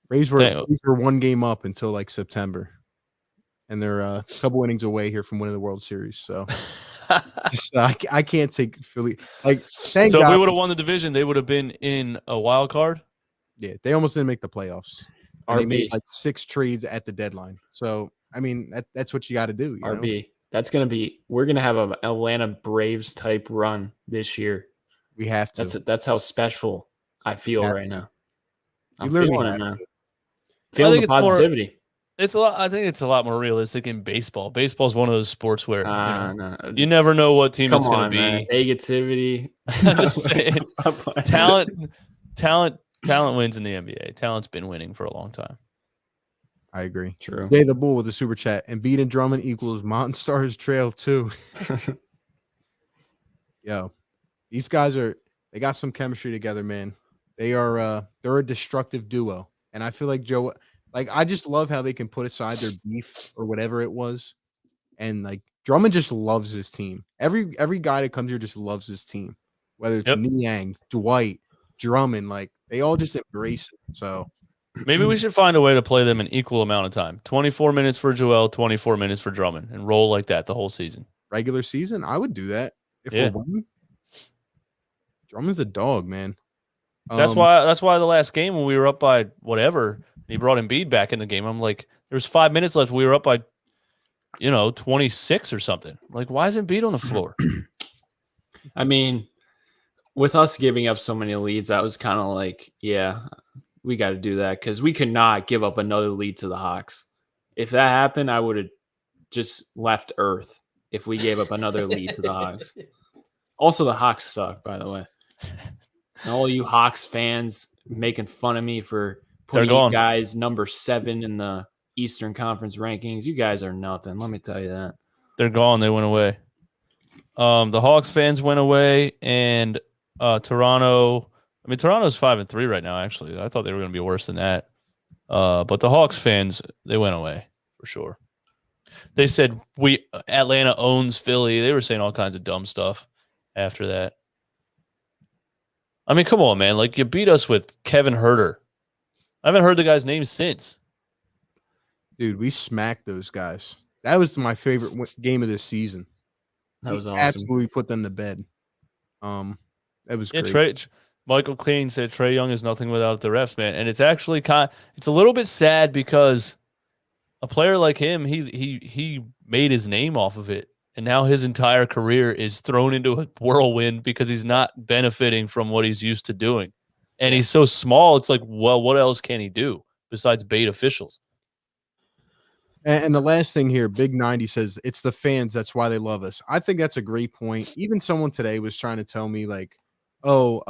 Braves were 1 game up until like September, and they're a couple innings away here from winning the World Series. So, I can't take Philly. Like, so if we would have won the division, they would have been in a wild card. Yeah, they almost didn't make the playoffs. They made like 6 trades at the deadline. So, I mean, that's what you got to do. RB. We're going to have an Atlanta Braves type run this year. We have to. That's how special I feel right now. I'm feeling it now. Feeling the positivity. I think it's a lot more realistic in baseball. Baseball is one of those sports where you never know what team it's going to be. Man. Negativity. I'm just saying. Talent wins in the NBA. Talent's been winning for a long time. I agree. True. Jay the Bull with the super chat. Embiid and Drummond equals Mountain Stars Trail 2. Yo, these guys they got some chemistry together, man. They're a destructive duo. And I feel like I just love how they can put aside their beef or whatever it was. And like Drummond just loves his team. Every guy that comes here just loves his team. Whether it's Niang, Dwight, Drummond, like they all just embrace it. So maybe we should find a way to play them an equal amount of time. 24 minutes for Joel, 24 minutes for Drummond, and roll like that the whole season. Regular season, I would do that. If we're winning. Drummond's a dog, man. That's why the last game when we were up by whatever, he brought Embiid back in the game. I'm like, there's 5 minutes left. We were up by, 26 or something. Like, why isn't Embiid on the floor? I mean, with us giving up so many leads, I was kind of like, yeah, we got to do that because we could not give up another lead to the Hawks. If that happened, I would have just left Earth if we gave up another lead to the Hawks. Also, the Hawks suck, by the way. And all you Hawks fans making fun of me for putting you guys number 7 in the Eastern Conference rankings. You guys are nothing. Let me tell you that. They're gone. They went away. The Hawks fans went away, and Toronto. I mean, Toronto's 5-3 right now. Actually, I thought they were going to be worse than that. But the Hawks fans, they went away for sure. They said Atlanta owns Philly. They were saying all kinds of dumb stuff after that. I mean, come on, man. Like, you beat us with Kevin Huerter. I haven't heard the guy's name since. Dude, we smacked those guys. That was my favorite game of this season. That was He awesome. absolutely put them to bed. That was Yeah, great. Michael Clean said Trae Young is nothing without the refs, man. And it's actually it's a little bit sad because a player like him, he made his name off of it. And now his entire career is thrown into a whirlwind because he's not benefiting from what he's used to doing. And he's so small, it's like, well, what else can he do besides bait officials? And the last thing here, Big 90 says it's the fans. That's why they love us. I think that's a great point. Even someone today was trying to tell me like, oh,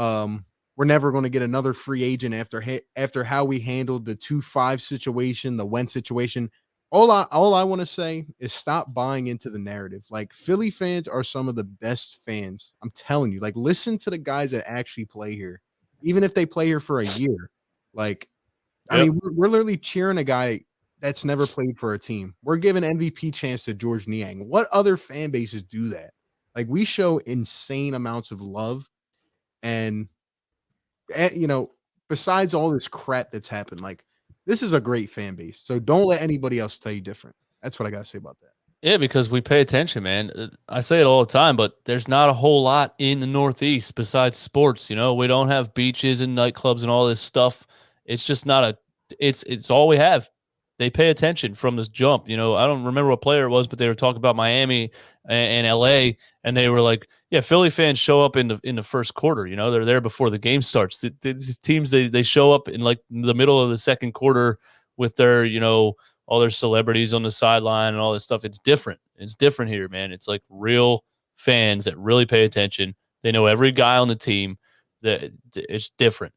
we're never going to get another free agent after how we handled the 2-5 situation, the Wentz situation. All I want to say is stop buying into the narrative. Like Philly fans are some of the best fans. I'm telling you, like listen to the guys that actually play here, even if they play here for a year. Like, I mean, we're literally cheering a guy that's never played for a team. We're giving MVP chance to George Niang. What other fan bases do that? Like we show insane amounts of love, and besides all this crap that's happened, like this is a great fan base. So don't let anybody else tell you different. That's what I gotta say about that. Yeah, because we pay attention, man. I say it all the time, but there's not a whole lot in the Northeast besides sports. We don't have beaches and nightclubs and all this stuff. It's just not it's all we have. They pay attention from this jump. I don't remember what player it was, but they were talking about Miami and LA, and they were like, yeah, Philly fans show up in the first quarter. They're there before the game starts. These teams, they show up in like the middle of the second quarter with their, all their celebrities on the sideline and all this stuff. It's different. It's different here, man. It's like real fans that really pay attention. They know every guy on the team. That it's different.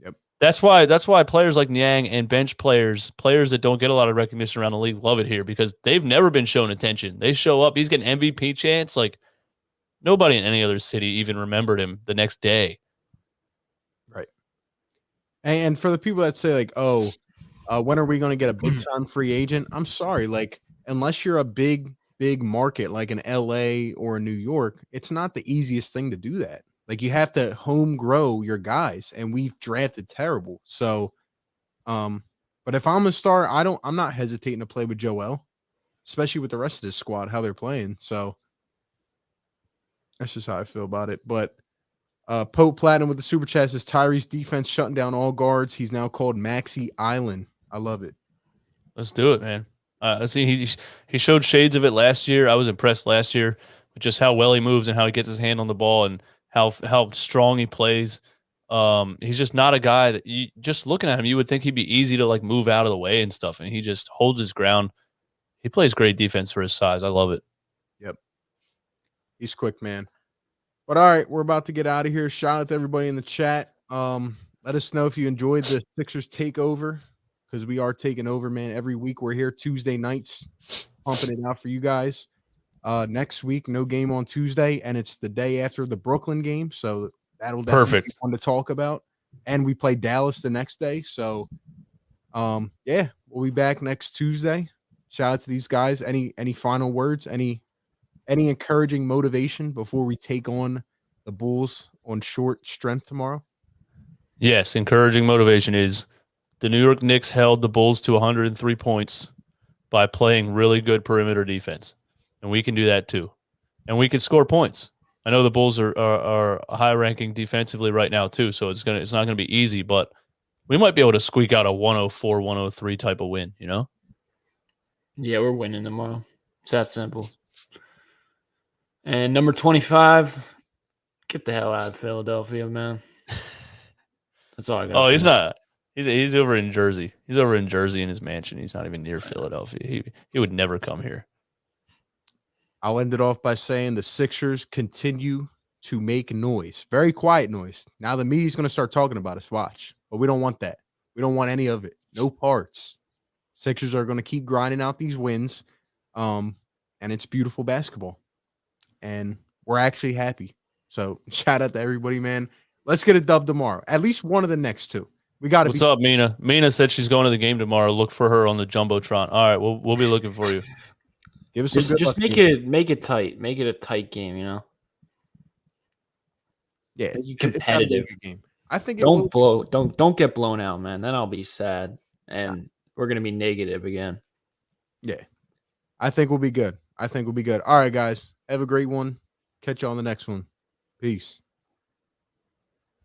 Yep. That's why players like Niang and bench players that don't get a lot of recognition around the league love it here because they've never been shown attention. They show up. He's getting MVP chance. Like nobody in any other city even remembered him the next day. Right. And for the people that say like, oh, when are we going to get a big time free agent? I'm sorry. Like, unless you're a big market like in LA or New York, it's not the easiest thing to do that. Like you have to home grow your guys, and we've drafted terrible. So, but if I'm a star, I'm not hesitating to play with Joel, especially with the rest of this squad, how they're playing. So that's just how I feel about it. But Pope Platinum with the super chat says Tyree's defense shutting down all guards. He's now called Maxi Island. I love it. Let's do it, man. See, he showed shades of it last year. I was impressed last year with just how well he moves and how he gets his hand on the ball and how strong he plays. He's just not a guy that just looking at him, you would think he'd be easy to like move out of the way and stuff. And he just holds his ground. He plays great defense for his size. I love it. Yep. He's quick, man. But all right, we're about to get out of here. Shout out to everybody in the chat. Let us know if you enjoyed the Sixers Takeover because we are taking over, man. Every week we're here Tuesday nights, pumping it out for you guys. Next week, no game on Tuesday, and it's the day after the Brooklyn game, so that'll definitely be fun to talk about. And we play Dallas the next day, so yeah, we'll be back next Tuesday. Shout out to these guys. Any final words? Any encouraging motivation before we take on the Bulls on short strength tomorrow? Yes, encouraging motivation is the New York Knicks held the Bulls to 103 points by playing really good perimeter defense. And we can do that too. And we can score points. I know the Bulls are high ranking defensively right now too, so it's not gonna be easy, but we might be able to squeak out a 104, 103 type of win, Yeah, we're winning tomorrow. It's that simple. And number 25, get the hell out of Philadelphia, man. That's all I got. Oh, he's not. He's over in Jersey. He's over in Jersey in his mansion. He's not even near Philadelphia. He would never come here. I'll end it off by saying the Sixers continue to make noise. Very quiet noise. Now the media's going to start talking about us. Watch. But we don't want that. We don't want any of it. No parts. Sixers are going to keep grinding out these wins. And it's beautiful basketball. And we're actually happy. So shout out to everybody, man. Let's get a dub tomorrow. At least one of the next two. We got to. What's up, Mina? Mina said she's going to the game tomorrow. Look for her on the Jumbotron. All right, we'll be looking for you. Give us some just make it tight. Make it a tight game, Yeah, make it competitive game. I think don't get blown out, man. Then I'll be sad, and we're gonna be negative again. Yeah, I think we'll be good. I think we'll be good. All right, guys. Have a great one. Catch you on the next one. Peace.